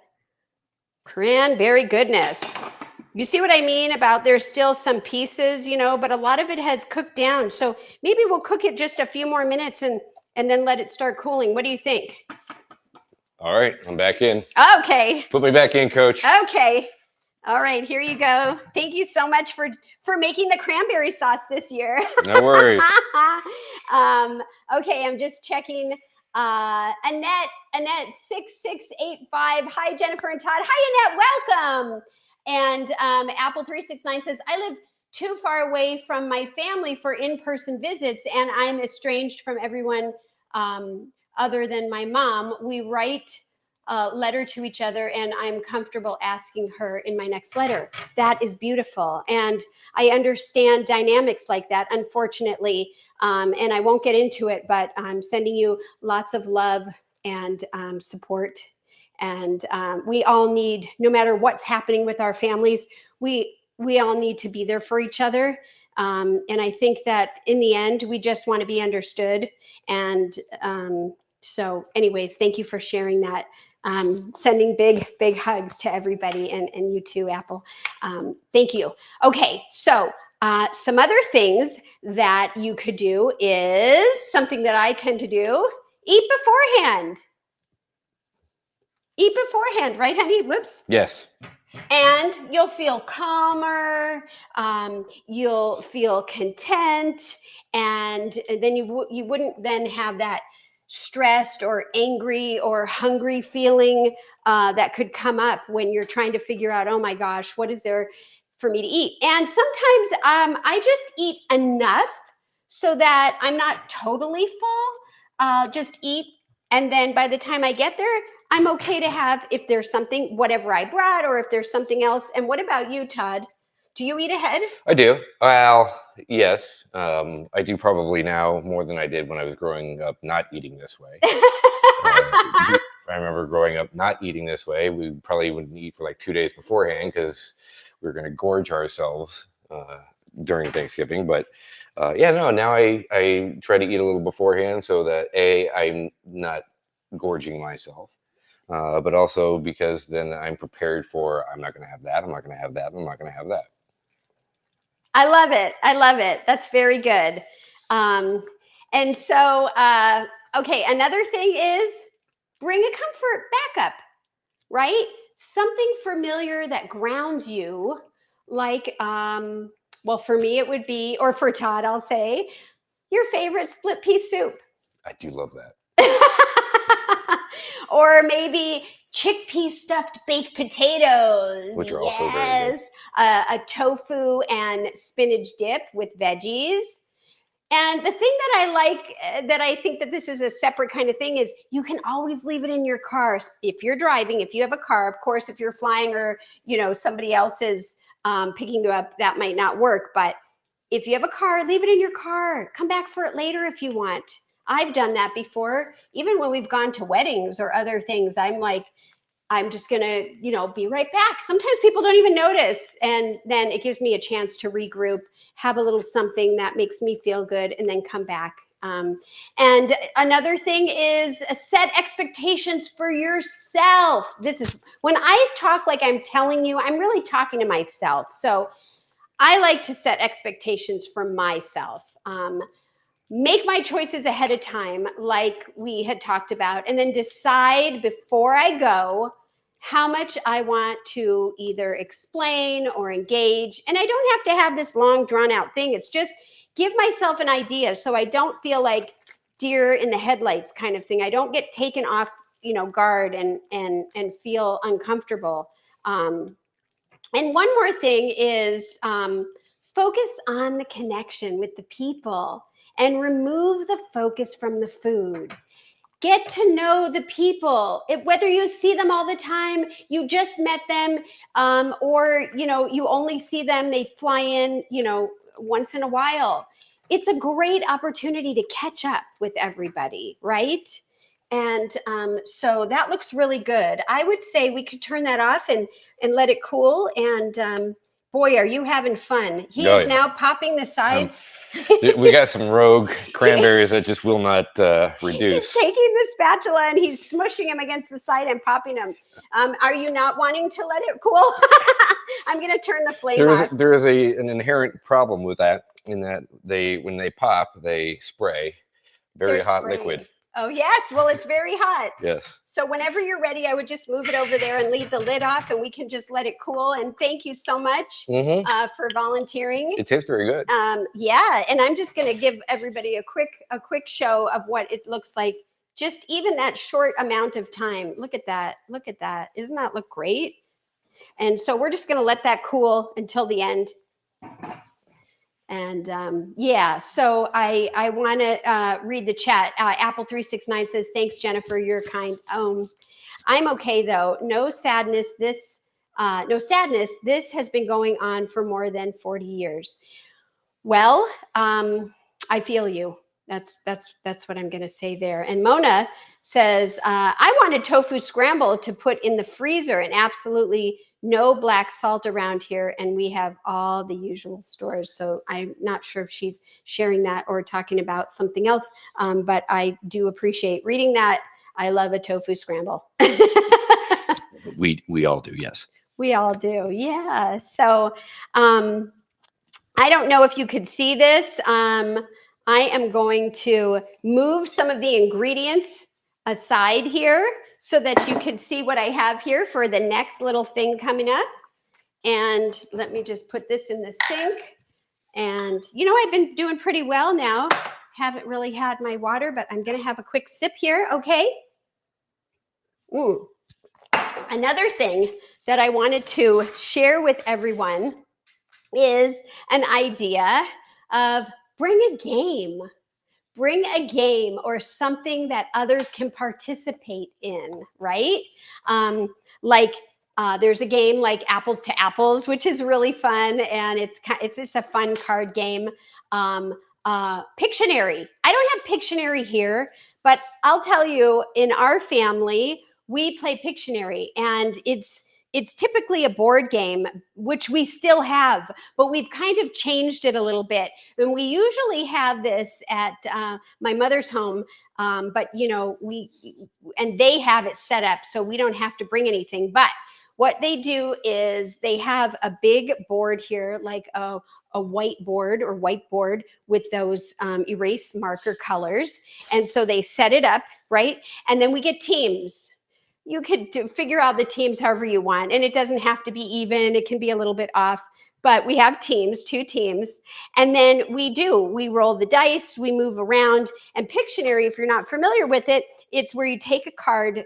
Cranberry goodness. You see what I mean about there's still some pieces, but a lot of it has cooked down. So maybe we'll cook it just a few more minutes and then let it start cooling. What do you think? All right, I'm back in. Okay. Put me back in, Coach. Okay. All right, here you go. Thank you so much for making the cranberry sauce this year. No worries. Okay, I'm just checking. Annette 6685. Hi, Jennifer and Todd. Hi, Annette. Welcome. And Apple 369 says, I live too far away from my family for in-person visits, and I'm estranged from everyone other than my mom. We write a letter to each other, and I'm comfortable asking her in my next letter. That is beautiful. And I understand dynamics like that, unfortunately. And I won't get into it, but I'm sending you lots of love and support. And we all need, no matter what's happening with our families, we all need to be there for each other. And I think that in the end, we just want to be understood. And so anyways, thank you for sharing that. Sending big hugs to everybody, and you too, Apple. Thank you. Okay, so some other things that you could do is something that I tend to do: eat beforehand. Eat beforehand, right, honey? Whoops. Yes. And you'll feel calmer, you'll feel content, and then you wouldn't then have that stressed or angry or hungry feeling that could come up when you're trying to figure out, oh my gosh, what is there for me to eat? And sometimes I just eat enough so that I'm not totally full. Just eat, and then by the time I get there, I'm okay to have, if there's something, whatever I brought, or if there's something else. And what about you, Todd? Do you eat ahead? I do. Well, yes. I do probably now more than I did when I was growing up not eating this way. I remember growing up not eating this way. We probably wouldn't eat for like 2 days beforehand because we were going to gorge ourselves during Thanksgiving. But now I try to eat a little beforehand so that I'm not gorging myself. But also because then I'm prepared for, I'm not going to have that, I'm not going to have that, I'm not going to have that. I love it. I love it. That's very good. And so, okay, another thing is bring a comfort backup, right? Something familiar that grounds you, like, well, for me it would be, or for Todd, I'll say, your favorite split pea soup. I do love that. Or maybe chickpea stuffed baked potatoes, which are also very good. A tofu and spinach dip with veggies. And the thing that I like, that I think that this is a separate kind of thing, is you can always leave it in your car if you're driving. If you have a car, of course, if you're flying or somebody else is picking you up, that might not work. But if you have a car, leave it in your car. Come back for it later if you want. I've done that before. Even when we've gone to weddings or other things, I'm like, I'm just going to, be right back. Sometimes people don't even notice. And then it gives me a chance to regroup, have a little something that makes me feel good, and then come back. And another thing is set expectations for yourself. This is when I talk like I'm telling you, I'm really talking to myself. So I like to set expectations for myself. Make my choices ahead of time, like we had talked about, and then decide before I go how much I want to either explain or engage. And I don't have to have this long drawn out thing. It's just give myself an idea so I don't feel like deer in the headlights kind of thing. I don't get taken off, guard and feel uncomfortable. And one more thing is focus on the connection with the people. And remove the focus from the food. Get to know the people. Whether you see them all the time, you just met them, or you only see them, they fly in, once in a while. It's a great opportunity to catch up with everybody, right? And so that looks really good. I would say we could turn that off and let it cool. And boy, are you having fun. He is now popping the sides. We got some rogue cranberries that just will not reduce. He's taking the spatula and he's smushing them against the side and popping them. Are you not wanting to let it cool? I'm going to turn the flame off. There is an inherent problem with that, in that when they pop, they spray very hot liquid. Oh, yes. Well, it's very hot. Yes. So whenever you're ready, I would just move it over there and leave the lid off, and we can just let it cool. And thank you so much for volunteering. It tastes very good. Yeah. And I'm just going to give everybody a quick show of what it looks like. Just even that short amount of time. Look at that. Look at that. Doesn't that look great? And so we're just going to let that cool until the end. And so I want to read the chat. Apple369 says, thanks, Jennifer, you're kind. I'm okay, though. No sadness. This has been going on for more than 40 years. Well, I feel you. That's what I'm going to say there. And Mona says, I wanted tofu scramble to put in the freezer, and absolutely no black salt around here, and we have all the usual stores. So I'm not sure if she's sharing that or talking about something else, but I do appreciate reading that. I love a tofu scramble. We all do, yes. We all do, yeah. So I don't know if you could see this. I am going to move some of the ingredients aside here so that you can see what I have here for the next little thing coming up. And let me just put this in the sink. And I've been doing pretty well now. Haven't really had my water, but I'm going to have a quick sip here, okay? Another thing that I wanted to share with everyone is an idea of bring a game or something that others can participate in, right? There's a game like Apples to Apples, which is really fun, and it's just a fun card game. Pictionary. I don't have Pictionary here, but I'll tell you, in our family, we play Pictionary, and it's typically a board game, which we still have, but we've kind of changed it a little bit. And we usually have this at my mother's home, but they have it set up so we don't have to bring anything. But what they do is they have a big board here, like a whiteboard with those erase marker colors. And so they set it up, right? And then we get teams. You could figure out the teams however you want, and it doesn't have to be even. It can be a little bit off, but we have teams, 2 teams, and then we roll the dice, we move around. And Pictionary, if you're not familiar with it, it's where you take a card,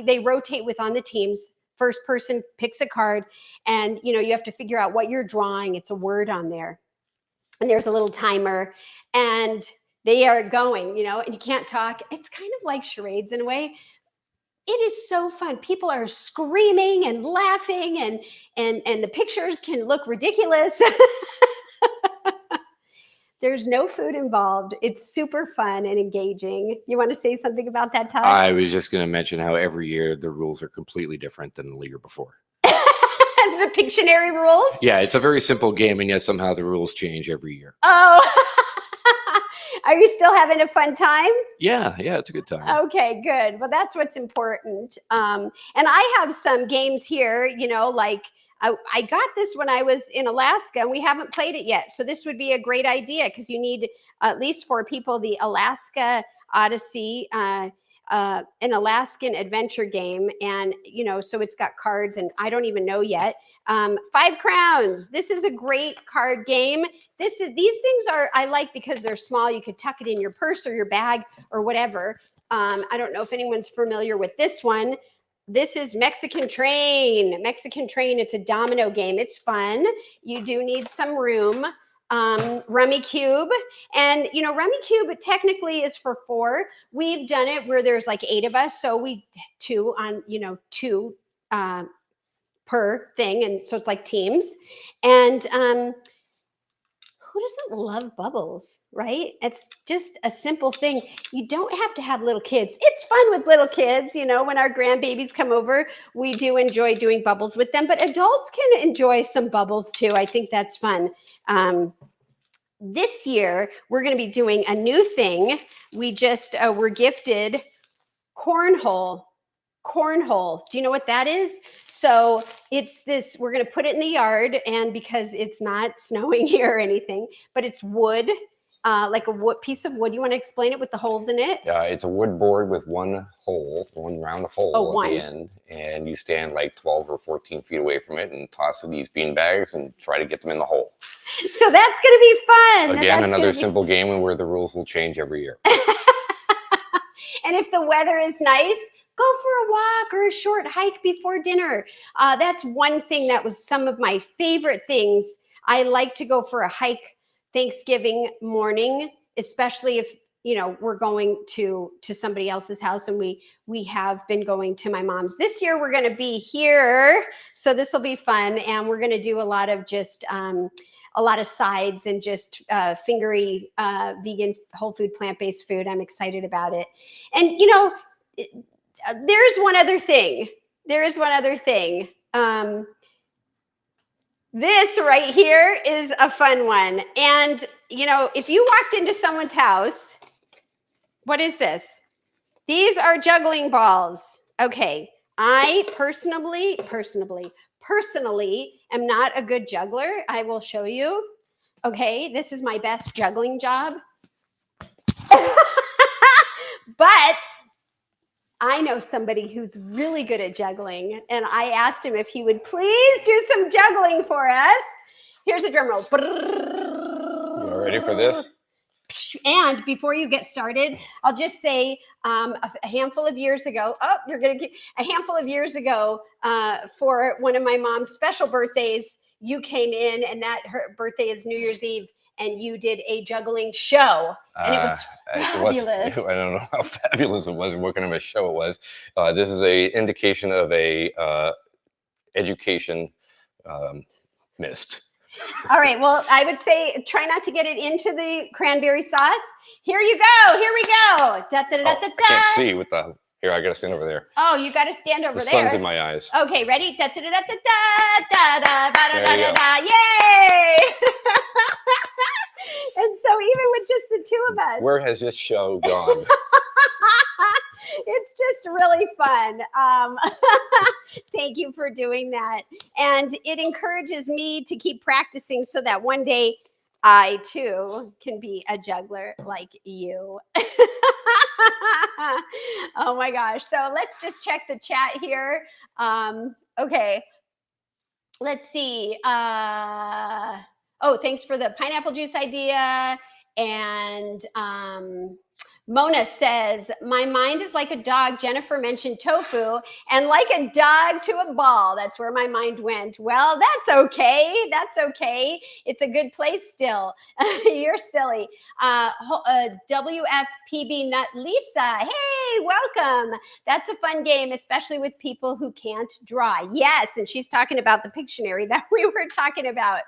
they rotate with on the teams. First person picks a card, and you have to figure out what you're drawing. It's a word on there, and there's a little timer, and they are going, and you can't talk. It's kind of like charades in a way. It is so fun. People are screaming and laughing, and the pictures can look ridiculous. There's no food involved. It's super fun and engaging. You want to say something about that, Todd? I was just going to mention how every year the rules are completely different than the year before. The Pictionary rules? Yeah, it's a very simple game, and yet somehow the rules change every year. Oh, are you still having a fun time? Yeah, it's a good time. Okay, good. Well, that's what's important. And I have some games here, like I got this when I was in Alaska, and we haven't played it yet. So this would be a great idea because you need at least 4 people. The Alaska Odyssey, an Alaskan adventure game. And, so it's got cards, and I don't even know yet. 5 Crowns. This is a great card game. These things I like because they're small. You could tuck it in your purse or your bag or whatever. I don't know if anyone's familiar with this one. This is Mexican Train. It's a domino game. It's fun. You do need some room. Rummy Cube. And, Rummy Cube technically is for 4. We've done it where there's like 8 of us. So we 2 per thing. And so it's like teams. And who doesn't love bubbles, right? It's just a simple thing. You don't have to have little kids. It's fun with little kids. When our grandbabies come over, we do enjoy doing bubbles with them, but adults can enjoy some bubbles too. I think that's fun. This year, we're going to be doing a new thing. We just were gifted cornhole. Do you know what that is? So it's this, we're going to put it in the yard, and because it's not snowing here or anything, but it's wood, like a piece of wood. You want to explain it with the holes in it? Yeah, it's a wood board with one round hole at the end, and you stand like 12 or 14 feet away from it and toss these bean bags and try to get them in the hole. So that's going to be fun. Again, another simple game where the rules will change every year. And if the weather is nice, go for a walk or a short hike before dinner. That's one thing that was some of my favorite things. I like to go for a hike Thanksgiving morning, especially if we're going to somebody else's house, and we have been going to my mom's. This year we're going to be here, so this will be fun, and we're going to do a lot of just a lot of sides and just fingery vegan, whole food, plant-based food. I'm excited about it. And there's one other thing. This right here is a fun one. And, if you walked into someone's house, what is this? These are juggling balls. Okay. I personally am not a good juggler. I will show you. Okay. This is my best juggling job. But I know somebody who's really good at juggling, and I asked him if he would please do some juggling for us. Here's a drum roll. You ready for this? And before you get started, I'll just say a handful of years ago, for one of my mom's special birthdays, you came in, and that her birthday is New Year's Eve, and you did a juggling show, and it was fabulous. I don't know how fabulous it was and what kind of a show it was. This is a indication of a education missed. All right. Well, I would say try not to get it into the cranberry sauce. Here you go. Here we go. Da, da, da, da, da. I can't see with the. Here, I gotta stand over there. Oh, you gotta stand over there. The sun's in my eyes. Okay, ready? Da, da, da, da, da, da, da, da, da, da, da. Yay! And so even with just the two of us. Where has this show gone? It's just really fun. Thank you for doing that. And it encourages me to keep practicing so that one day I too can be a juggler like you. Oh my gosh. So let's just check the chat here. Okay. Let's see. Oh, thanks for the pineapple juice idea. And Mona says, my mind is like a dog. Jennifer mentioned tofu, and like a dog to a ball. That's where my mind went. Well, that's okay. That's okay. It's a good place still. You're silly. WFPB Nut Lisa. Hey, welcome. That's a fun game, especially with people who can't draw. Yes, and she's talking about the Pictionary that we were talking about.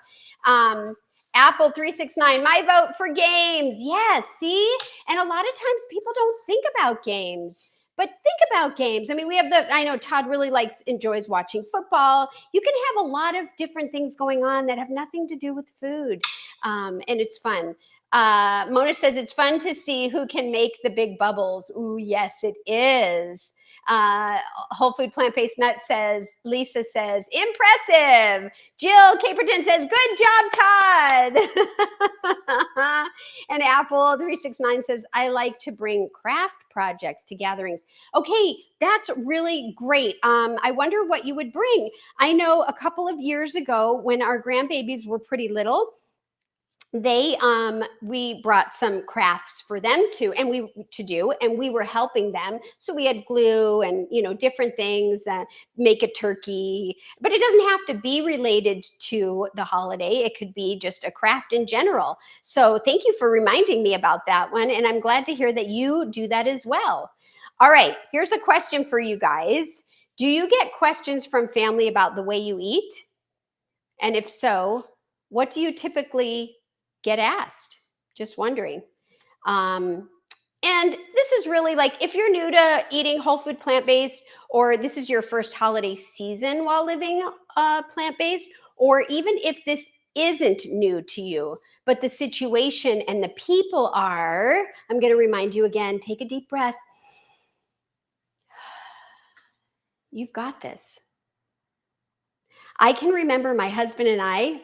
Apple 369, my vote for games. Yes, see? And a lot of times people don't think about games, but think about games. I mean, we have I know Todd really enjoys watching football. You can have a lot of different things going on that have nothing to do with food. And it's fun. Mona says it's fun to see who can make the big bubbles. Ooh, yes, it is. Whole Food Plant-Based Nut says, Lisa says, impressive. Jill Caperton says, good job, Todd. And Apple 369 says, I like to bring craft projects to gatherings. Okay, that's really great. I wonder what you would bring. I know a couple of years ago when our grandbabies were pretty little, we brought some crafts for them to do, and we were helping them. So we had glue and, different things, make a turkey, but it doesn't have to be related to the holiday. It could be just a craft in general. So thank you for reminding me about that one. And I'm glad to hear that you do that as well. All right, here's a question for you guys. Do you get questions from family about the way you eat? And if so, what do you typically get asked? Just wondering. And this is really if you're new to eating whole food plant-based, or this is your first holiday season while living plant-based, or even if this isn't new to you, but the situation and the people are, I'm going to remind you again, take a deep breath. You've got this. I can remember my husband and I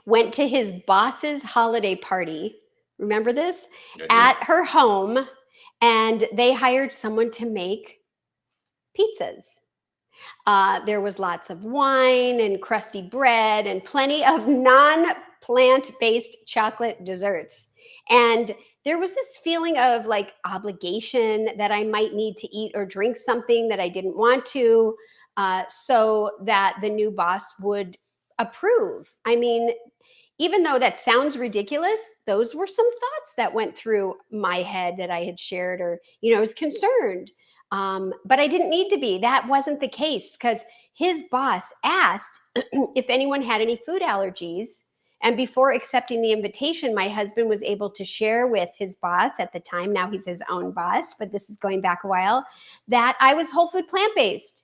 went to his boss's holiday party. Remember this? At her home, and they hired someone to make pizzas. There was lots of wine and crusty bread and plenty of non-plant-based chocolate desserts. And there was this feeling of obligation that I might need to eat or drink something that I didn't want to, so that the new boss would approve. I mean, even though that sounds ridiculous, those were some thoughts that went through my head that I had shared, or, I was concerned. But I didn't need to be. That wasn't the case, because his boss asked if anyone had any food allergies. And before accepting the invitation, my husband was able to share with his boss at the time, now he's his own boss, but this is going back a while, that I was whole food plant-based.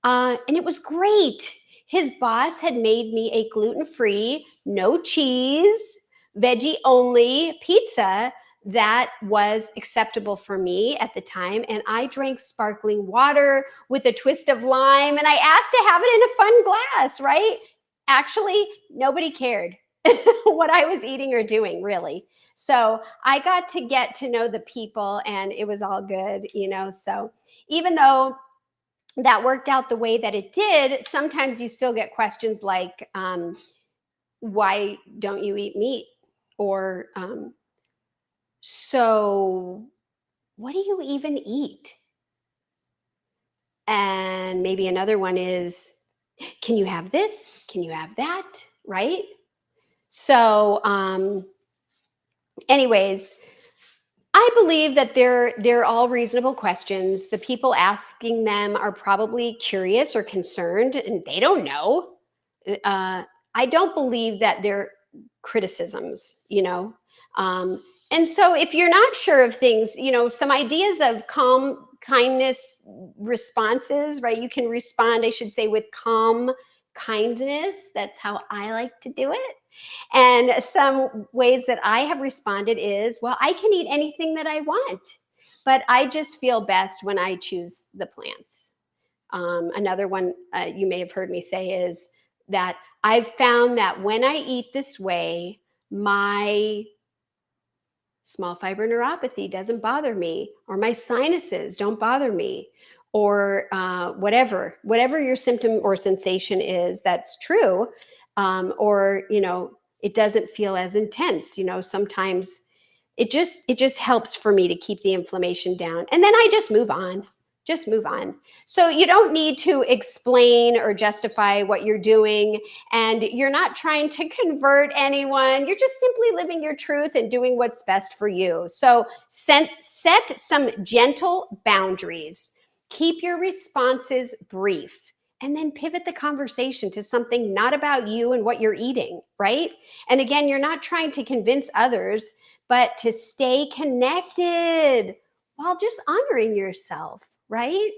And it was great. His boss had made me a gluten-free, no cheese, veggie only pizza that was acceptable for me at the time. And I drank sparkling water with a twist of lime, and I asked to have it in a fun glass, right? Actually, nobody cared what I was eating or doing, really. So I got to get to know the people, and it was all good, So even though that worked out the way that it did, sometimes you still get questions like, why don't you eat meat? Or, so what do you even eat? And maybe another one is, can you have this? Can you have that? Right? So, anyways, I believe that they're all reasonable questions. The people asking them are probably curious or concerned, and they don't know. I don't believe that they're criticisms, and so if you're not sure of things, some ideas of calm kindness responses, right? You can respond, I should say, with calm kindness. That's how I like to do it. And some ways that I have responded is, well, I can eat anything that I want, but I just feel best when I choose the plants. Another one you may have heard me say is that I've found that when I eat this way, my small fiber neuropathy doesn't bother me, or my sinuses don't bother me, or whatever your symptom or sensation is, that's true. Or, it doesn't feel as intense. Sometimes it just helps for me to keep the inflammation down. And then I just move on. So you don't need to explain or justify what you're doing, and you're not trying to convert anyone. You're just simply living your truth and doing what's best for you. So set some gentle boundaries. Keep your responses brief, and then pivot the conversation to something not about you and what you're eating, right? And again, you're not trying to convince others, but to stay connected while just honoring yourself, right?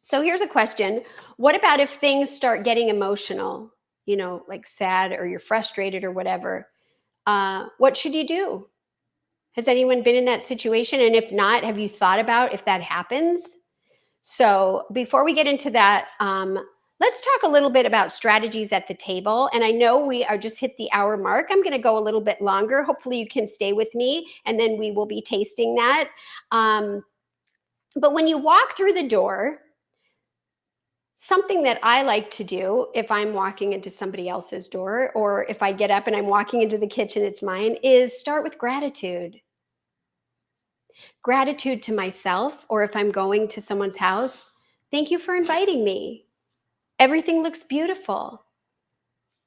So here's a question. What about if things start getting emotional, like sad, or you're frustrated or whatever? What should you do? Has anyone been in that situation? And if not, have you thought about if that happens? So before we get into that, let's talk a little bit about strategies at the table. And I know we are just hit the hour mark. I'm going to go a little bit longer. Hopefully you can stay with me, and then we will be tasting that. But when you walk through the door, something that I like to do if I'm walking into somebody else's door, or if I get up and I'm walking into the kitchen, it's mine, is start with gratitude. Gratitude to myself, or if I'm going to someone's house, thank you for inviting me. Everything looks beautiful,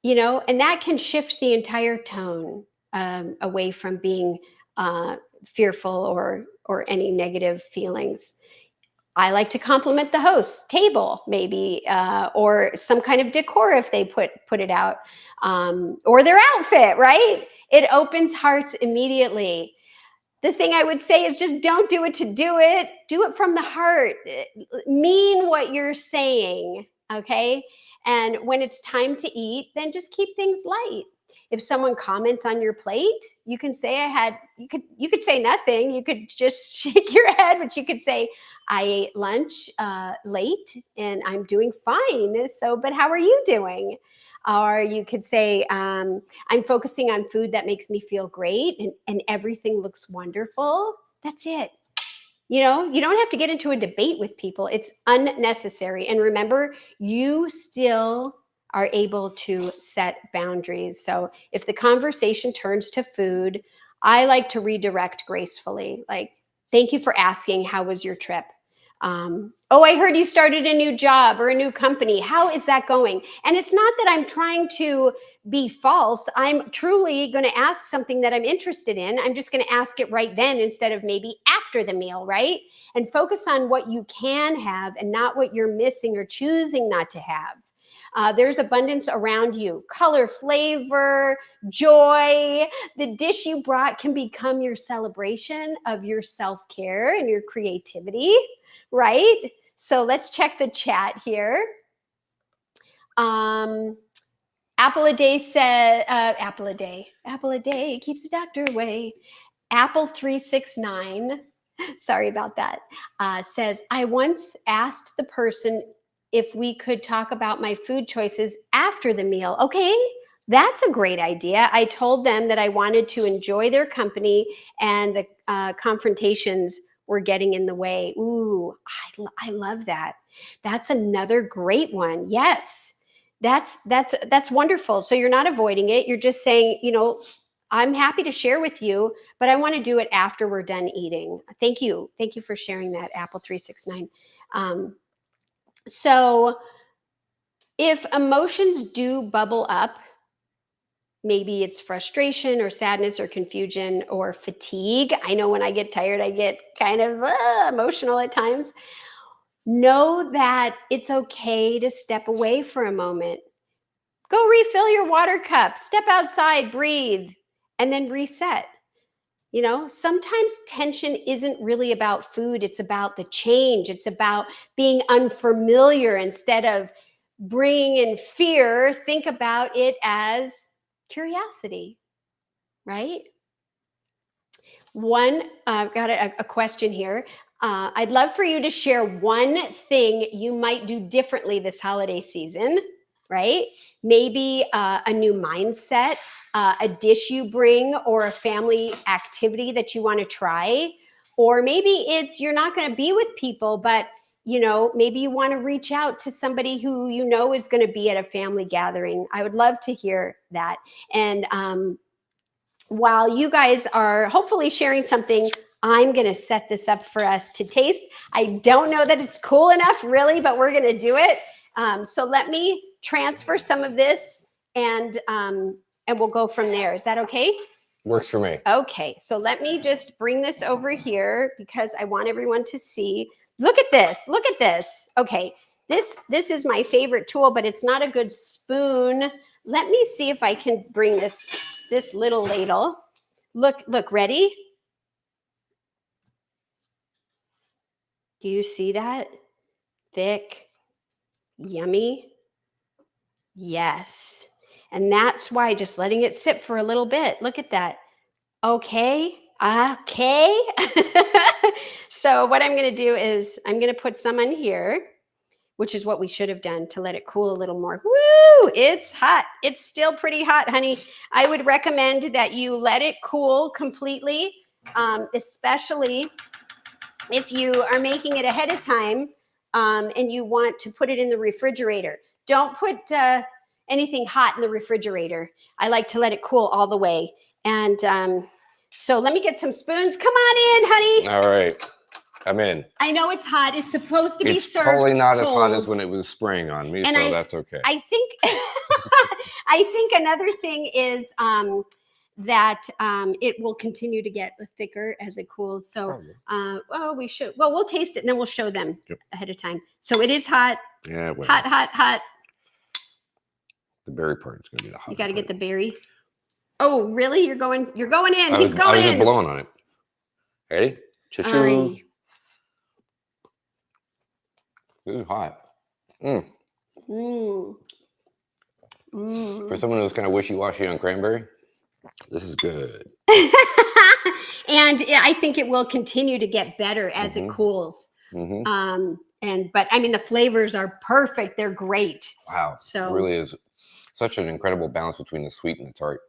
and that can shift the entire tone away from being fearful or any negative feelings. I like to compliment the host table, maybe, or some kind of decor if they put it out, or their outfit, right? It opens hearts immediately. The thing I would say is just don't do it to do it. Do it from the heart. Mean what you're saying, okay? And when it's time to eat, then just keep things light. If someone comments on your plate, you can say you could say nothing. You could just shake your head, but you could say, I ate lunch late and I'm doing fine. So, but how are you doing? Or you could say, I'm focusing on food that makes me feel great, and everything looks wonderful. That's it. You don't have to get into a debate with people. It's unnecessary. And remember, you still are able to set boundaries. So if the conversation turns to food, I like to redirect gracefully. Like, thank you for asking, how was your trip? Oh, I heard you started a new job or a new company. How is that going? And it's not that I'm trying to be false. I'm truly going to ask something that I'm interested in. I'm just going to ask it right then instead of maybe after the meal, right? And focus on what you can have and not what you're missing or choosing not to have. There's abundance around you. Color, flavor, joy. The dish you brought can become your celebration of your self-care and your creativity, right? So let's check the chat here. Apple a day said, apple a day keeps the doctor away. Apple369, sorry about that, says, I once asked the person if we could talk about my food choices after the meal. Okay, that's a great idea. I told them that I wanted to enjoy their company and the confrontations were getting in the way. Ooh, I love that. That's another great one. Yes, that's wonderful. So you're not avoiding it. You're just saying, I'm happy to share with you, but I want to do it after we're done eating. Thank you. Thank you for sharing that, Apple369. So if emotions do bubble up, maybe it's frustration or sadness or confusion or fatigue. I know when I get tired, I get kind of emotional at times. Know that it's okay to step away for a moment. Go refill your water cup, step outside, breathe, and then reset. Sometimes tension isn't really about food. It's about the change. It's about being unfamiliar. Instead of bringing in fear, think about it as curiosity, right? I've got a question here. I'd love for you to share one thing you might do differently this holiday season, right? Maybe a new mindset, a dish you bring, or a family activity that you want to try. Or maybe it's you're not going to be with people, but maybe you want to reach out to somebody who is going to be at a family gathering. I would love to hear that. And while you guys are hopefully sharing something, I'm going to set this up for us to taste. I don't know that it's cool enough really, but we're going to do it. So let me transfer some of this and we'll go from there. Is that okay? Works for me. Okay. So let me just bring this over here because I want everyone to see. Look at this. Look at this. Okay. This is my favorite tool, but it's not a good spoon. Let me see if I can bring this little ladle. Look, ready? Do you see that? Thick, yummy. Yes. And that's why just letting it sit for a little bit. Look at that. Okay. So what I'm going to do is I'm going to put some on here, which is what we should have done to let it cool a little more. Woo! It's hot. It's still pretty hot, honey. I would recommend that you let it cool completely, especially if you are making it ahead of time and you want to put it in the refrigerator. Don't put anything hot in the refrigerator. I like to let it cool all the way. And so let me get some spoons. Come on in, honey. All right. I'm in. I know it's hot. It's supposed to be served It's probably not cold. as hot as when it was spraying on me, so that's okay. I think I think another thing is that it will continue to get thicker as it cools. So we'll taste it and then we'll show them ahead of time. So it is hot. Yeah, well, hot. The berry part is going to be the hot. You got to get the berry. Oh, really? You're going in. He's going in. I was just blowing on it. Ready? Cha-choo. This is hot. For someone who's kind of wishy-washy on cranberry, this is good. And I think it will continue to get better as it cools. But I mean, the flavors are perfect. They're great. Wow. So it really is such an incredible balance between the sweet and the tart.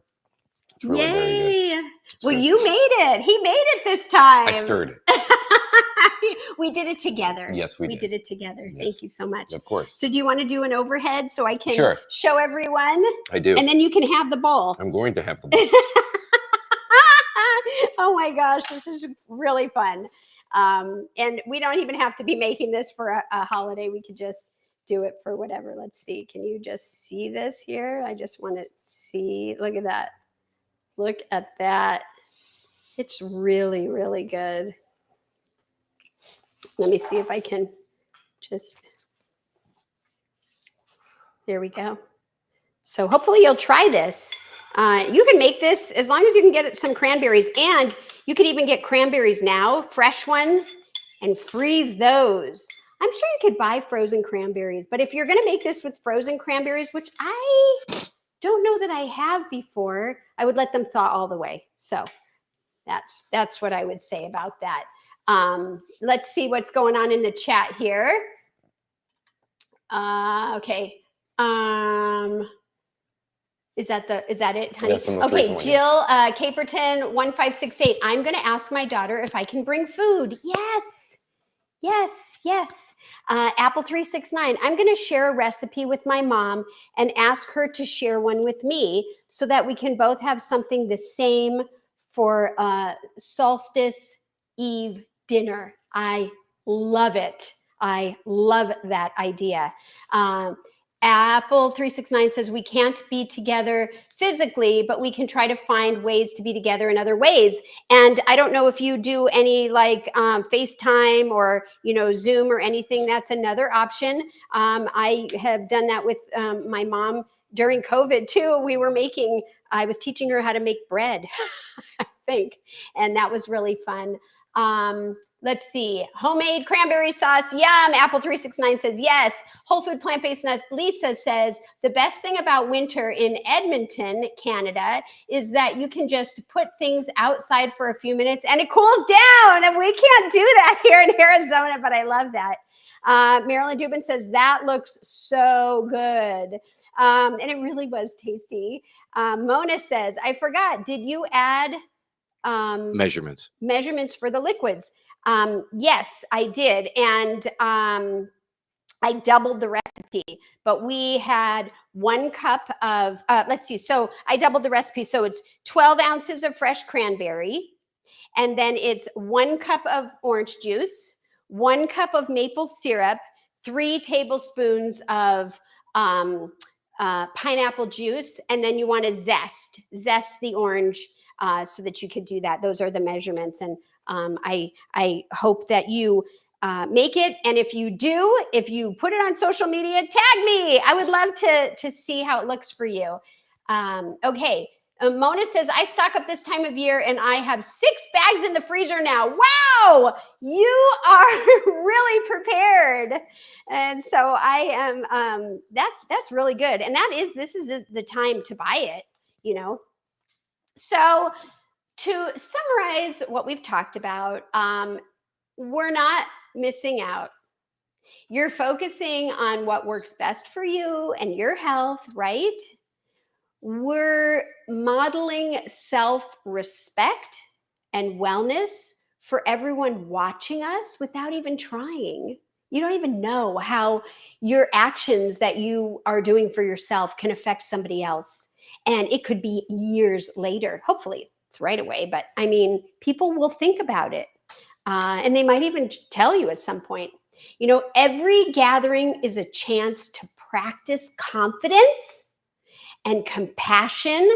It's really very good. Well, you made it. He made it this time. I stirred it. We did it together. Yes, we did it together. Yes. Thank you so much. Of course. So do you want to do an overhead so I can show everyone? I do. And then you can have the bowl. I'm going to have the bowl. Oh my gosh, this is really fun. And we don't even have to be making this for a holiday. We could just do it for whatever. Let's see. Can you just see this here? I just want to see. Look at that. Look at that. It's really, really good. Let me see if I can just, there we go. So hopefully you'll try this. You can make this as long as you can get some cranberries, and you could even get cranberries now, fresh ones, and freeze those. I'm sure you could buy frozen cranberries, but if you're going to make this with frozen cranberries, which I don't know that I have before, I would let them thaw all the way. So That's what I would say about that. Let's see what's going on in the chat here. Okay. Is that it, honey? That's the most okay, recent one, Jill Caperton 1568. I'm going to ask my daughter if I can bring food. Yes. Apple 369. I'm going to share a recipe with my mom and ask her to share one with me so that we can both have something the same for solstice eve dinner. I love it. I love that idea. Apple 369 says we can't be together physically, but we can try to find ways to be together in other ways. And I don't know if you do any like FaceTime or, Zoom or anything. That's another option. I have done that with my mom during COVID too. I was teaching her how to make bread, I think. And that was really fun. Let's see. Homemade cranberry sauce. Yum. Apple 369 says yes. Whole food plant-based nuts. Lisa says the best thing about winter in Edmonton, Canada, is that you can just put things outside for a few minutes and it cools down. And we can't do that here in Arizona, but I love that. Marilyn Dubin says that looks so good. And it really was tasty. Mona says, I forgot, did you add measurements for the liquids? Yes, I did. And I doubled the recipe, but we had 1 cup of, let's see. So I doubled the recipe. So it's 12 ounces of fresh cranberry. And then it's 1 cup of orange juice, 1 cup of maple syrup, 3 tablespoons of pineapple juice. And then you want to zest the orange so that you could do that. Those are the measurements. And I hope that you make it. And if you put it on social media, tag me. I would love to see how it looks for you. Okay. Mona says, I stock up this time of year and I have 6 bags in the freezer now. Wow, you are really prepared. And so I am, that's really good. And this is the time to buy it, So to summarize what we've talked about, we're not missing out. You're focusing on what works best for you and your health, right? We're modeling self-respect and wellness for everyone watching us without even trying. You don't even know how your actions that you are doing for yourself can affect somebody else. And it could be years later. Hopefully it's right away. But I mean, people will think about it. And they might even tell you at some point. Every gathering is a chance to practice confidence and compassion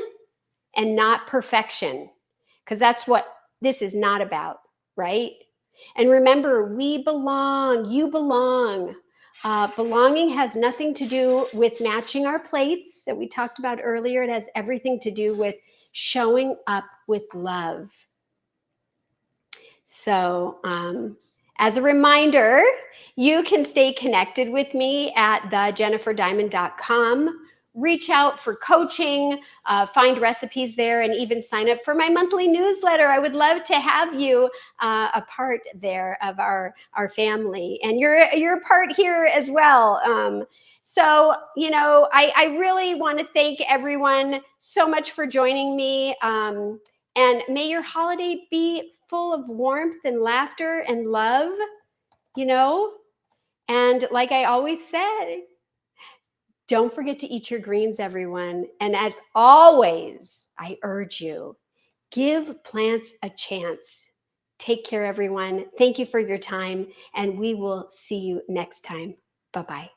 and not perfection, because that's what this is not about, right? And remember, we belong, you belong. Belonging has nothing to do with matching our plates that we talked about earlier. It has everything to do with showing up with love. So as a reminder, you can stay connected with me at thejenniferdiamond.com. Reach out for coaching, find recipes there, and even sign up for my monthly newsletter. I would love to have you a part there of our family, and you're a part here as well. So, I really want to thank everyone so much for joining me, and may your holiday be full of warmth and laughter and love, and like I always say, don't forget to eat your greens, everyone. And as always, I urge you, give plants a chance. Take care, everyone. Thank you for your time, and we will see you next time. Bye-bye.